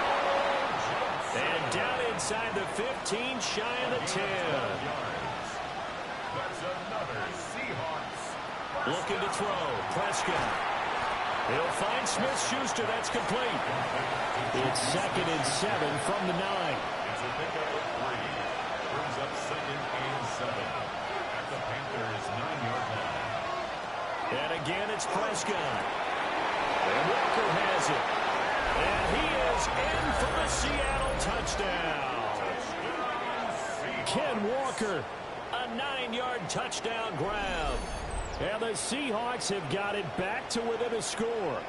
And down inside the 15, shy of the 10. That's another Seahawks. Looking to throw. Prescott. He'll find Smith-Schuster. That's complete. It's 2nd and 7 from the 9. It's a pickup of 3. Brings up 2nd and 7 at the Panthers' 9-yard line. And again, it's Prescott. And Walker has it. And he is in for the Seattle touchdown. Ken Walker. A 9-yard touchdown grab. And the Seahawks have got it back to within a score.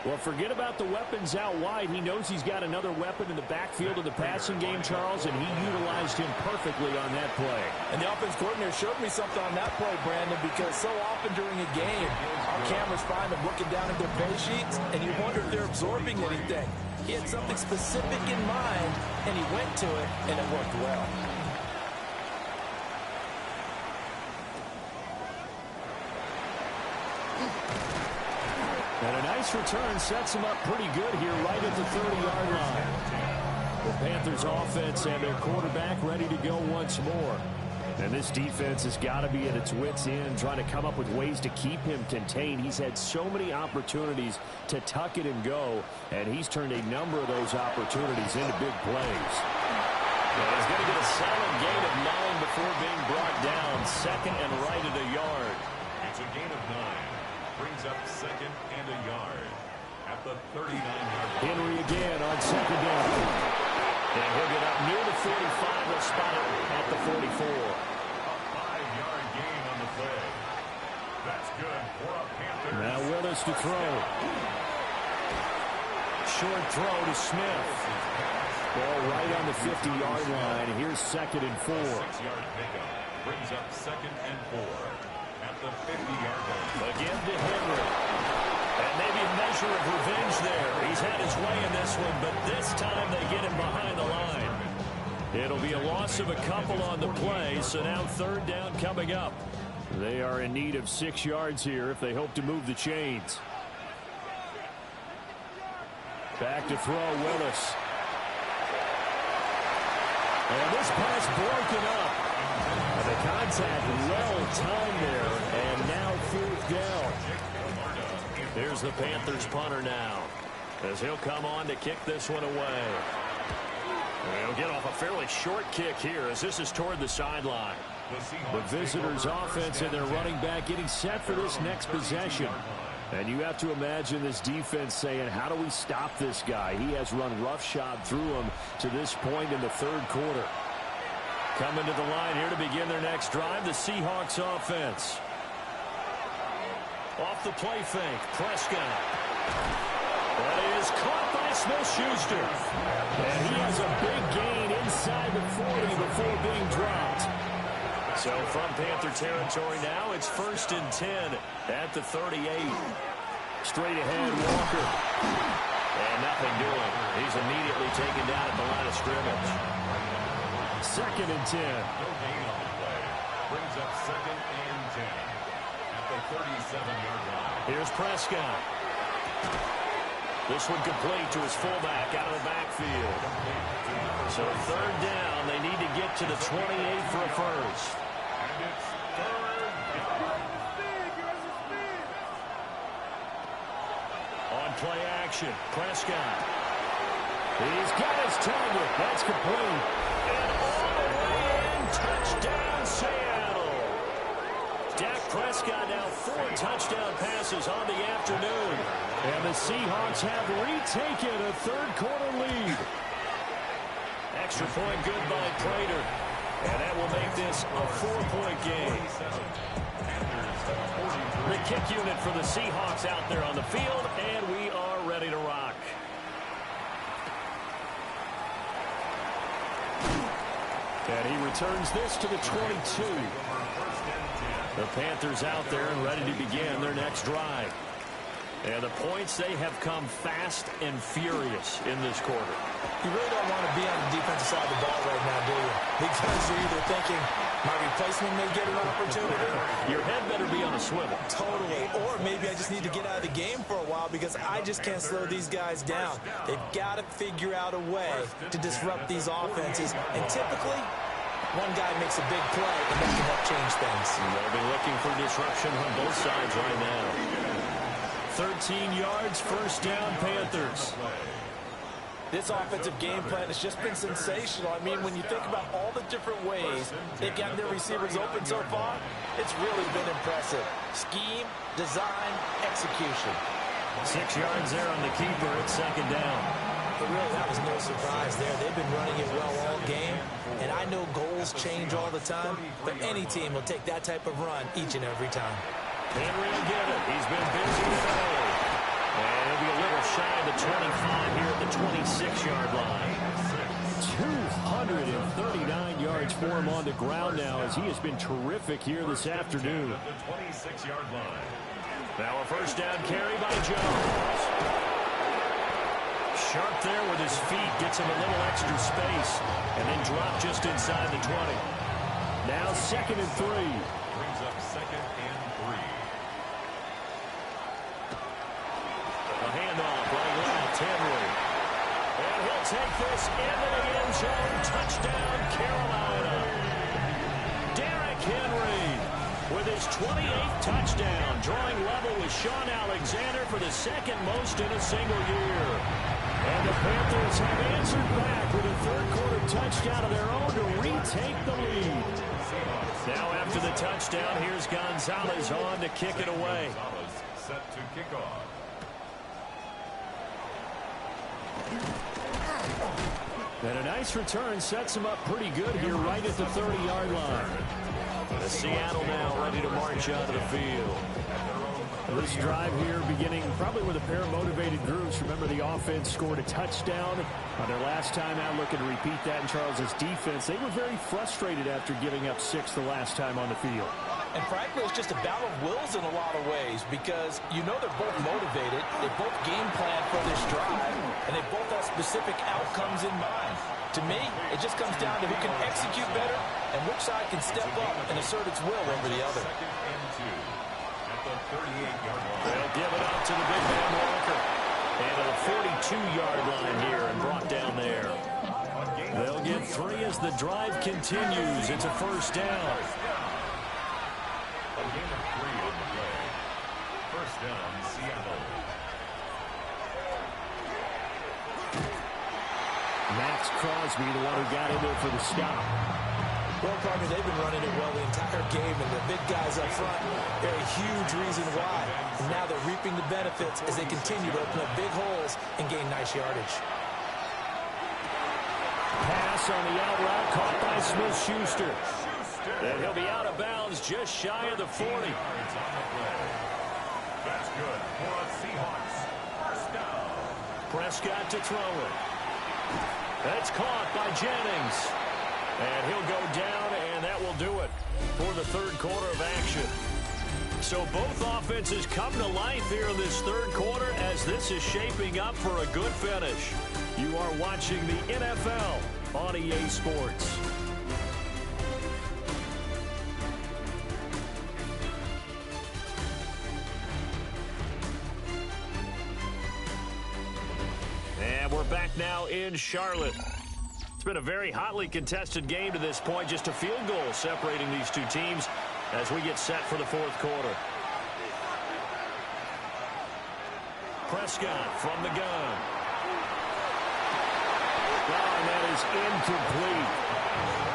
Well, forget about the weapons out wide. He knows he's got another weapon in the backfield of the passing game, Charles, and he utilized him perfectly on that play. And the offense coordinator showed me something on that play, Brandon, because so often during a game, our cameras find them looking down at their play sheets, and you wonder if they're absorbing anything. He had something specific in mind, and he went to it, and it worked well. And a nice return sets him up pretty good here right at the 30-yard line. The Panthers offense and their quarterback ready to go once more. And this defense has got to be at its wits' end, trying to come up with ways to keep him contained. He's had so many opportunities to tuck it and go, and he's turned a number of those opportunities into big plays. Well, he's going to get a solid gain of 9 before being brought down. 2nd and right at a yard. It's a gain of 9. Brings up 2nd and a yard at the 39-yard line. Henry again on 2nd down. And he'll get up near the 45. He'll spot it at the 44. A 5-yard gain on the play. That's good for a Panthers. Now Willis to throw. Short throw to Smith. Ball right on the 50-yard line. Here's 2nd and 4. 6-yard pickup. Brings up 2nd and 4 at the 50-yard line. Again to Henry. And maybe a measure of revenge there. He's had his way in this one, but this time they get him behind the line. It'll be a loss of a couple on the play, so now 3rd down coming up. They are in need of 6 yards here if they hope to move the chains. Back to throw, Willis. And this pass broken up. And the contact well timed there, and now 4th down. Here's the Panthers punter now, as he'll come on to kick this one away. And he'll get off a fairly short kick here, as this is toward the sideline. The visitors' offense and their running back getting set for this next possession. And you have to imagine this defense saying, how do we stop this guy? He has run roughshod through him to this point in the 3rd quarter. Coming to the line here to begin their next drive, the Seahawks offense. Off the play fake, Prescott. That is caught by Smith-Schuster. And he has a big gain inside the 40 before being dropped. So from Panther territory now, it's 1st and 10 at the 38. Straight ahead, Walker. And nothing doing. He's immediately taken down at the line of scrimmage. 2nd and 10. No gain on the play. Brings up 2nd and 10 at the 37-yard line. Here's Prescott. This one complete to his fullback out of the backfield. So 3rd down, they need to get to the 28 for a first. And it's 3rd down. On play action, Prescott. He's got his target. That's complete. And all the way in, touchdown Seattle. Dak Prescott Prescott now 4 touchdown passes on the afternoon. And the Seahawks have retaken a third-quarter lead. Extra point good by Prater. And that will make this a 4-point game. The kick unit for the Seahawks out there on the field, and we are ready to rock. And he returns this to the 22. The Panthers out there and ready to begin their next drive. And the points, they have come fast and furious in this quarter. You really don't want to be on the defensive side of the ball right now, do you? Because you're either thinking, my replacement may get an opportunity. Your head better be on a swivel. Totally. Or maybe I just need to get out of the game for a while because I just can't slow these guys down. They've got to figure out a way to disrupt these offenses. And typically, one guy makes a big play, and that can help change things. They'll be looking for disruption on both sides right now. 13 yards, first down, Panthers. This offensive game plan has just been sensational. I mean, when you think about all the different ways they've gotten their receivers open so far, it's really been impressive. Scheme, design, execution. 6 yards there on the keeper at second down. But really, that was no surprise there. They've been running it well all game, and I know goals change all the time, but any team will take that type of run each and every time. Henry will get it. He's been busy today. And he'll be a little shy of the 25 here at the 26-yard line. 239 yards for him on the ground now as he has been terrific here this afternoon. The 26-yard line. Now a first down carry by Jones. Sharp there with his feet. Gets him a little extra space. And then drop just inside the 20. Now 2nd and 3. Brings up 2nd and 3. A handoff right left, Henry. And he'll take this into the end zone. Touchdown, Carolina. Derrick Henry with his 28th touchdown, drawing level with Sean Alexander for the second most in a single year. And the Panthers have answered back with a third-quarter touchdown of their own to retake the lead. Now after the touchdown, here's Gonzalez on to kick it away. Gonzalez set to kick off. And a nice return sets him up pretty good here right at the 30-yard line. The Seattle now ready to march out of the field. This drive here beginning probably with a pair of motivated groups. Remember, the offense scored a touchdown on their last time out, looking to repeat that in Charles's defense. They were very frustrated after giving up 6 the last time on the field. And frankly, it's just a battle of wills in a lot of ways because you know they're both motivated, they both game plan for this drive, and they both have specific outcomes in mind. To me, it just comes down to who can execute better and which side can step up and assert its will over the other. 2nd and 2 at the 38-yard line. They'll give it up to the big man Walker. And to the 42-yard line here and brought down there. They'll get 3 as the drive continues. It's a first down. A gain of 3 on the play. First down, Seattle. Max Crosby, the one who got in there for the stop. Well, partner, they've been running it well the entire game, and the big guys up front, they're a huge reason why. And now they're reaping the benefits as they continue to open up big holes and gain nice yardage. Pass on the out route caught by Smith-Schuster. And he'll be out of bounds just shy of the 40. Yards on the play. That's good for a Seahawks. First down. Prescott to throw it. That's caught by Jennings. And he'll go down, and that will do it for the third quarter of action. So both offenses come to life here in this third quarter as this is shaping up for a good finish. You are watching the NFL on EA Sports. And we're back now in Charlotte. It's been a very hotly contested game to this point. Just a field goal separating these two teams as we get set for the fourth quarter. Prescott from the gun. Oh, and that is incomplete.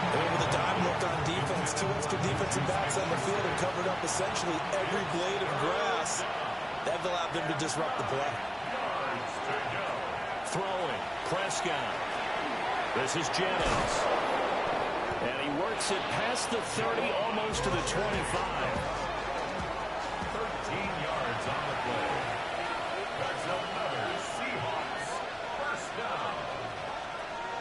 And with a dime look on defense, 2 extra defensive backs on the field and covered up essentially every blade of grass. That allowed them to disrupt the play. Throwing, Prescott. This is Jennings. And he works it past the 30, almost to the 25. 13 yards on the play. That's another Seahawks first down.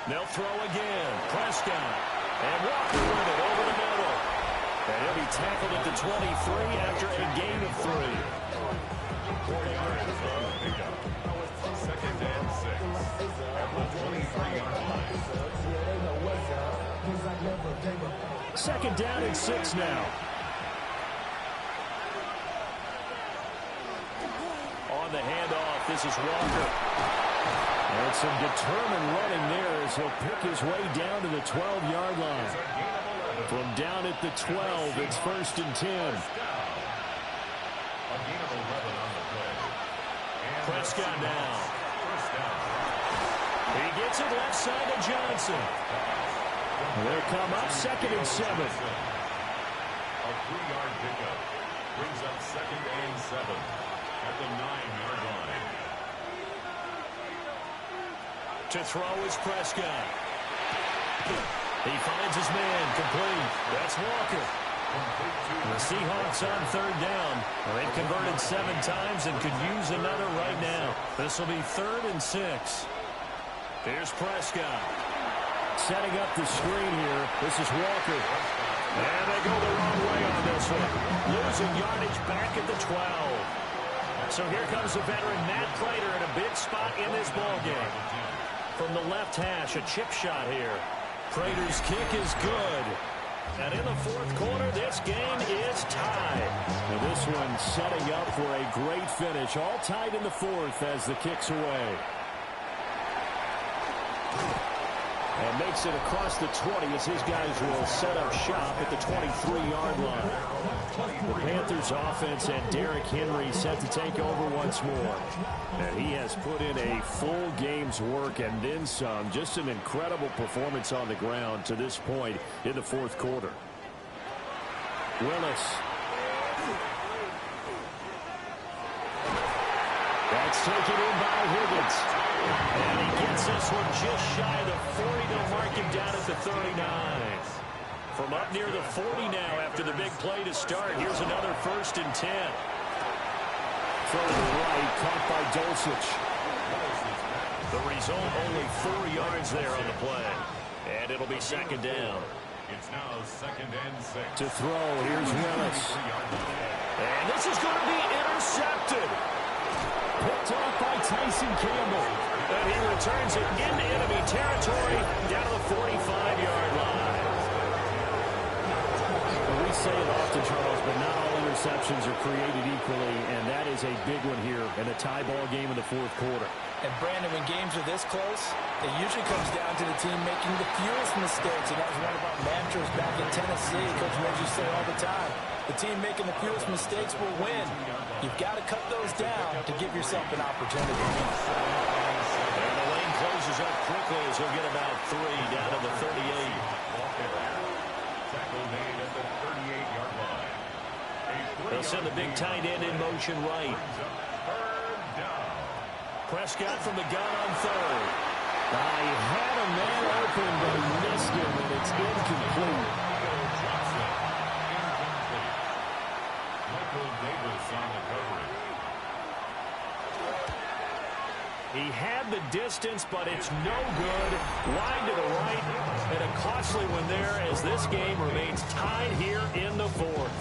They'll throw again. Prescott. And Walker with it over the middle. And he'll be tackled at the 23 after a gain of 3. 4 yards on the pickup. Second and 6 at the 23-yard line. Second down and 6 now. On the handoff, this is Walker. And some determined running there as he'll pick his way down to the 12-yard line. From down at the 12, it's 1st and 10. A gain of 11 on the play. Prescott now. First down. He gets it left side to Johnson. They'll come up 2nd and 7. A 3-yard pickup brings up 2nd and 7 at the 9-yard line. To throw is Prescott. He finds his man, complete. That's Walker. The Seahawks on 3rd down. Well, they've converted 7 times and could use another right now. This will be 3rd and 6. Here's Prescott. Setting up the screen here. This is Walker. And they go the wrong way on this one. Losing yardage back at the 12. So here comes the veteran Matt Prater in a big spot in this ballgame. From the left hash, a chip shot here. Prater's kick is good. And in the 4th quarter, this game is tied. Now this one setting up for a great finish. All tied in the 4th as the kick's away. And makes it across the 20 as his guys will set up shop at the 23-yard line. The Panthers offense and Derrick Henry set to take over once more. And he has put in a full game's work and then some. Just an incredible performance on the ground to this point in the 4th quarter. Willis. That's taken in by Higgins. And he gets this one just shy of the 40. They'll mark him down at the 39. From up near the 40 now after the big play to start. Here's another 1st and 10. Throw to the right, caught by Dulcich. The result, only 4 yards there on the play. And it'll be 2nd down. It's now 2nd and 6. To throw, here's Willis. And this is going to be intercepted. Picked off by Tyson Campbell. And he returns it into enemy territory down to the 45-yard line. We say it often, Charles, but not all interceptions are created equally, and that is a big one here in a tie ball game in the 4th quarter. And Brandon, when games are this close, it usually comes down to the team making the fewest mistakes. And that was one of our mantras back in Tennessee. Coach Reggie say all the time, the team making the fewest mistakes will win. You've got to cut those down to give yourself an opportunity. And the lane closes up quickly as he'll get about 3 down to the 38. Tackle made at the 38-yard line. They'll send the big tight end in motion right. 3rd down. Prescott from the gun on 3rd. I had a man open, but he missed him, and it's incomplete. Johnson, incomplete. Michael Davis on the coverage. He had the distance, but it's no good. Wide to the right, and a costly one there as this game remains tied here in the 4th.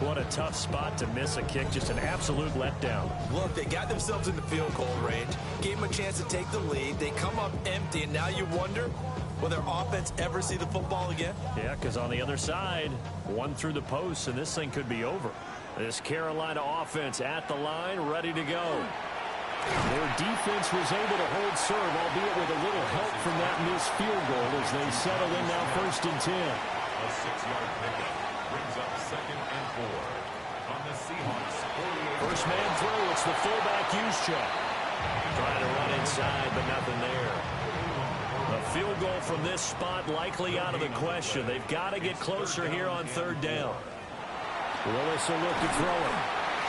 What a tough spot to miss a kick. Just an absolute letdown. Look, they got themselves in the field goal range, gave them a chance to take the lead. They come up empty, and now you wonder, will their offense ever see the football again? Yeah, because on the other side, one through the post, and this thing could be over. This Carolina offense at the line, ready to go. Their defense was able to hold serve, albeit with a little help from that missed field goal as they settle in now 1st and 10. A 6-yard pickup brings up 2nd and 4 on the Seahawks 48. First man through, it's the fullback Juszczyk. Trying to run inside, but nothing there. A field goal from this spot likely out of the question. They've got to get closer here on third down. Willis will look to throw it.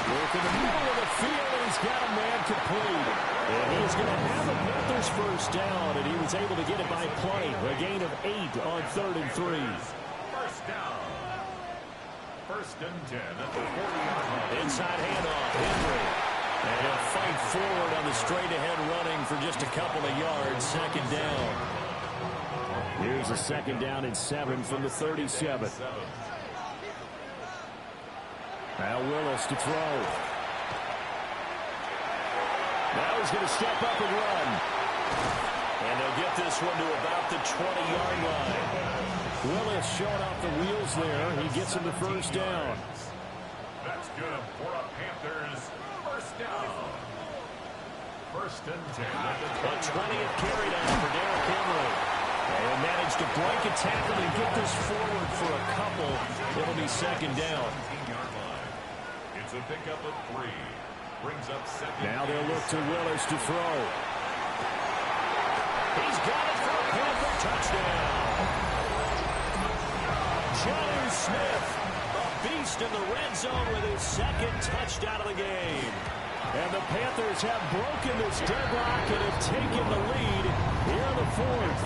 Look in the middle of the field, and he's got a man complete. And he's going to have the Panthers first down, and he was able to get it by play. A gain of 8 on 3rd and 3. First down. 1st and 10 at the 40-yard line. Inside handoff, Henry. And he'll fight forward on the straight-ahead running for just a couple of yards. 2nd down. Here's a 2nd down and 7 from the 37. Now Willis to throw. Now he's going to step up and run. And they'll get this one to about the 20-yard line. Willis showing off the wheels there. He gets him the first down. That's good for a Panthers first down. 1st and 10 at the 20th carry down for Derrick Henry. And managed to break a tackle and get this forward for a couple. It'll be 2nd down. It's a pickup of 3. Brings up 2nd. Now they'll look to Willis to throw. He's got it for a Panther touchdown. Jonnu Smith, a beast in the red zone with his 2nd touchdown of the game. And the Panthers have broken this deadlock and have taken the lead here in the 4th.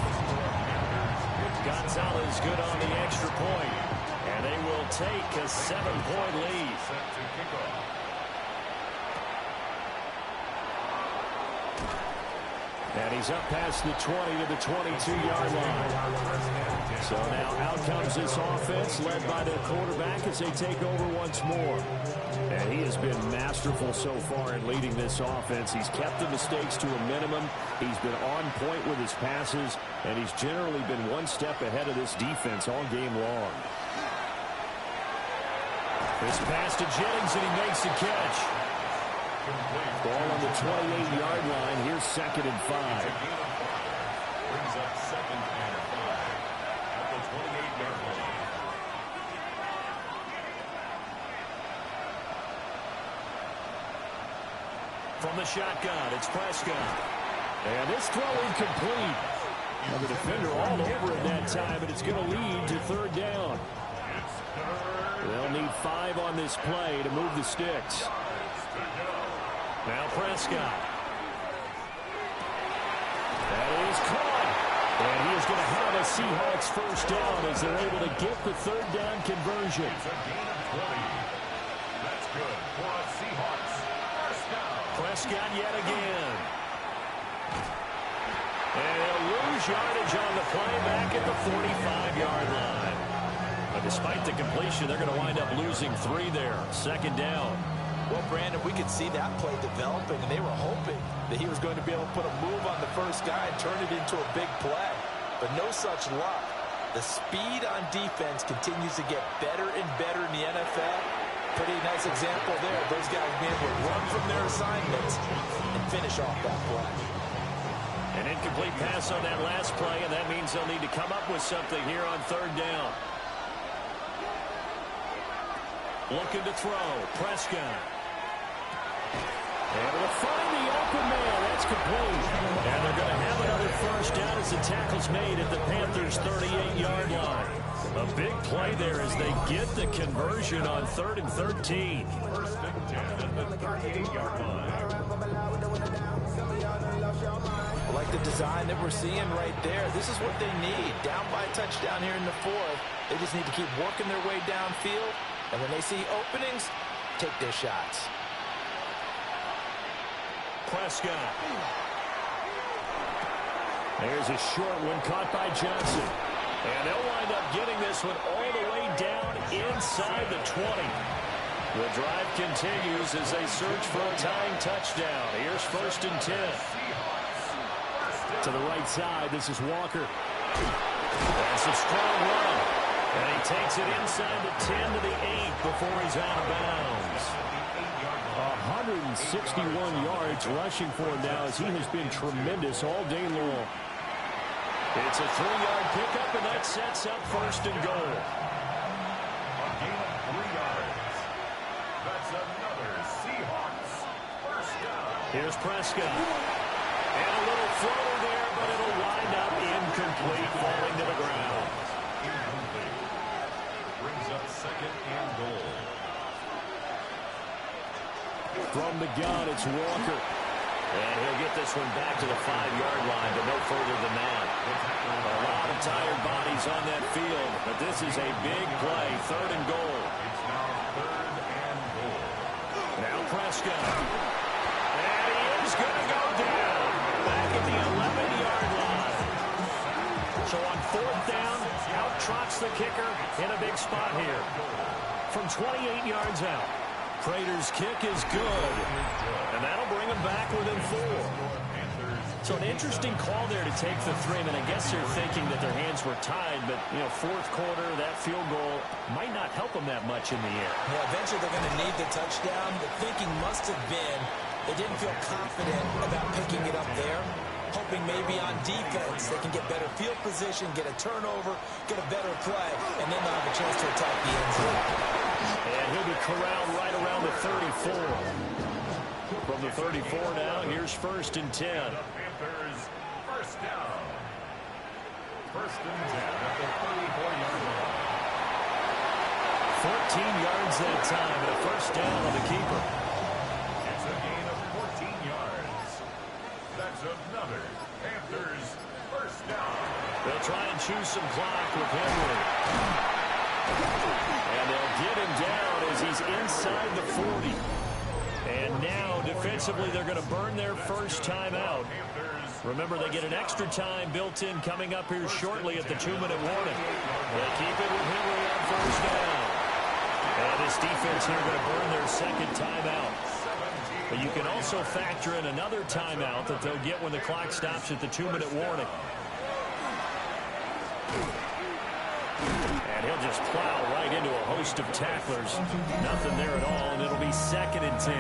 Gonzalez good on the extra point. And they will take a 7-point lead. Set to kick off. And he's up past the 20 to the 22-yard line. So now out comes this offense led by their quarterback as they take over once more. And he has been masterful so far in leading this offense. He's kept the mistakes to a minimum. He's been on point with his passes, and he's generally been one step ahead of this defense all game long. This pass to Jennings, and he makes the catch. Ball on the 28-yard line. Here's 2nd and 5. Brings up 2nd and 5 at the 28-yard line. From the shotgun, it's Prescott. And this throw incomplete. Now the defender all over it that time, and it's going to lead to 3rd down. They'll need 5 on this play to move the sticks. Now Prescott. That is caught. And he is going to have a Seahawks first down as they're able to get the 3rd down conversion. It's a gain of 20. That's good for a Seahawks first down. Prescott yet again. And they'll lose yardage on the play back at the 45-yard line. But despite the completion, they're going to wind up losing 3 there. 2nd down. Well, Brandon, we could see that play developing, and they were hoping that he was going to be able to put a move on the first guy and turn it into a big play. But no such luck. The speed on defense continues to get better and better in the NFL. Pretty nice example there. Those guys being able to run from their assignments and finish off that play. An incomplete pass on that last play, and that means they'll need to come up with something here on 3rd down. Looking to throw. Prescott. Able to find the open man. That's complete. And they're going to have another first down as the tackle's made at the Panthers' 38-yard line. A big play there as they get the conversion on 3rd and 13. 1st and 10 at the 38-yard line. I like the design that we're seeing right there. This is what they need. Down by a touchdown here in the 4th. They just need to keep working their way downfield. And when they see openings, take their shots. Prescott. There's a short one caught by Johnson. And they'll wind up getting this one all the way down inside the 20. The drive continues as they search for a tying touchdown. Here's 1st and 10. To the right side, this is Walker. That's a strong run. And he takes it inside the 10 to the 8 before he's out of bounds. 161 yards rushing for him now as he has been tremendous all day long. It's a 3-yard pickup, and that sets up 1st and goal. A gain of 3 yards. That's another Seahawks first down. Here's Prescott. And a little floater there, but it'll wind up incomplete, falling to the ground. Incomplete. Brings up second and goal. From the gun, it's Walker. And he'll get this one back to the 5-yard line, but no further than that. A lot of tired bodies on that field, but this is a big play, 3rd and goal. It's now 3rd and goal. Now Prescott. And he is going to go down back at the 11-yard line. So on 4th down, out trots the kicker in a big spot here from 28 yards out. Prater's kick is good, and that'll bring him back within 4. So an interesting call there to take the 3. I mean, I guess they're thinking that their hands were tied, but, 4th quarter, that field goal might not help them that much in the air. Yeah, eventually they're going to need the touchdown. The thinking must have been they didn't feel confident about picking it up there, hoping maybe on defense they can get better field position, get a turnover, get a better play, and then they'll have a chance to attack the end zone. And he'll be corralled right around the 34. From the 34 now, here's 1st and 10. Panthers, first down. 1st and 10 at the 34-yard line. 14 yards that time, and a 1st down on the keeper. It's a gain of 14 yards. That's another Panthers first down. They'll try and choose some clock with Henry. And they'll get him down as he's inside the 40. And now, defensively, they're going to burn their first timeout. Remember, they get an extra time built in coming up here shortly at the 2-minute warning. They keep it with Henry on 1st down. And this defense here going to burn their 2nd timeout. But you can also factor in another timeout that they'll get when the clock stops at the 2-minute warning. And he'll just plow right into a host of tacklers. Nothing there at all, and it'll be 2nd and 10.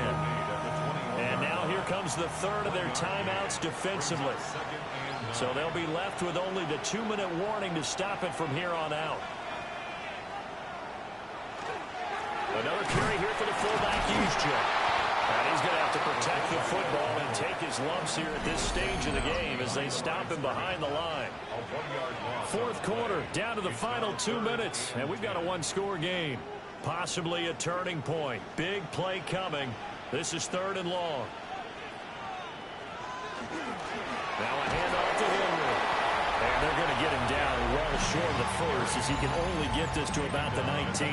And now here comes the 3rd of their timeouts defensively. So they'll be left with only the 2-minute warning to stop it from here on out. Another carry here for the fullback, Juszczyk. And he's going to have to protect the football and take his lumps here at this stage of the game as they stop him behind the line. 4th quarter, down to the final 2 minutes, and we've got a 1-score game. Possibly a turning point. Big play coming. This is 3rd and long. Now a handoff to Henry. And they're going to get him down well short of the 1st as he can only get this to about the 19.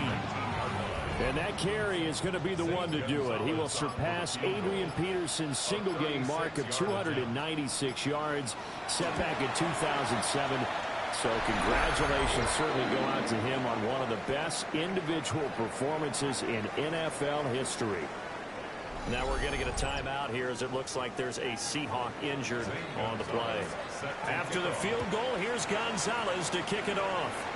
And that carry is going to be the one to do it. He will surpass Adrian Peterson's single-game mark of 296 yards, set back in 2007. So congratulations certainly go out to him on one of the best individual performances in NFL history. Now we're going to get a timeout here as it looks like there's a Seahawk injured on the play. After the field goal, here's Gonzalez to kick it off.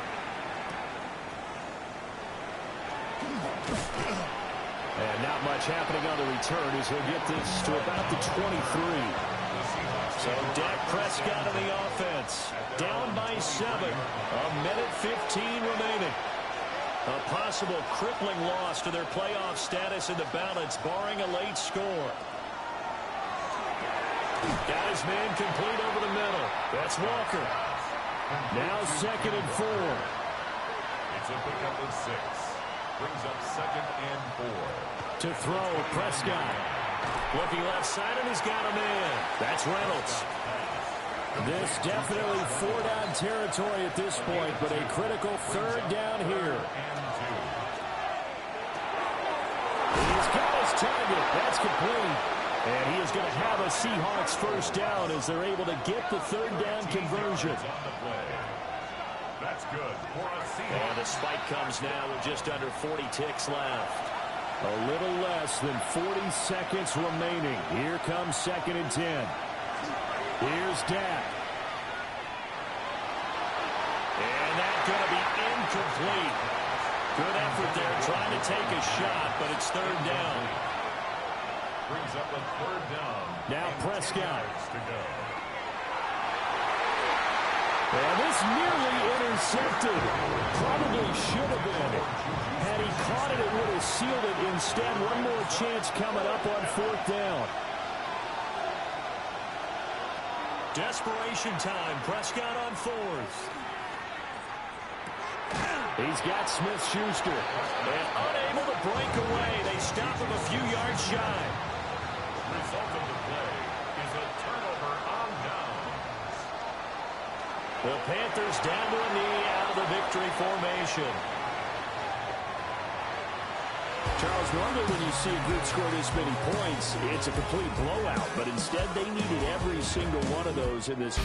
And not much happening on the return as he'll get this to about the 23. So Dak Prescott in the offense. Down by 7. A minute 15 remaining. A possible crippling loss to their playoff status in the balance, barring a late score. Got his man complete over the middle. That's Walker. Now 2nd and 4. It's a pickup of 6. Brings up 2nd and 4. To throw, Prescott. Looking left side, and he's got a man. That's Reynolds. This definitely 4-down territory at this point, but a critical 3rd down here. He's got his target. That's complete. And he is going to have a Seahawks first down as they're able to get the 3rd down conversion. That's good for a Seahawks. And the spike comes now with just under 40 ticks left. A little less than 40 seconds remaining. Here comes 2nd and 10. Here's Dak. And that's going to be incomplete. Good effort there trying to take a shot, but it's 3rd down. Brings up a 3rd down. Now Prescott. To go. And this nearly intercepted. Probably should have been. Had he caught it, it would have sealed it. Instead, one more chance coming up on 4th down. Desperation time. Prescott on fourth. He's got Smith-Schuster. And unable to break away. They stop him a few yards shy. Result of the play is a turnover on downs. The Panthers down to a knee out of the victory formation. Charles, normally when you see a group score this many points, it's a complete blowout. But instead, they needed every single one of those in this.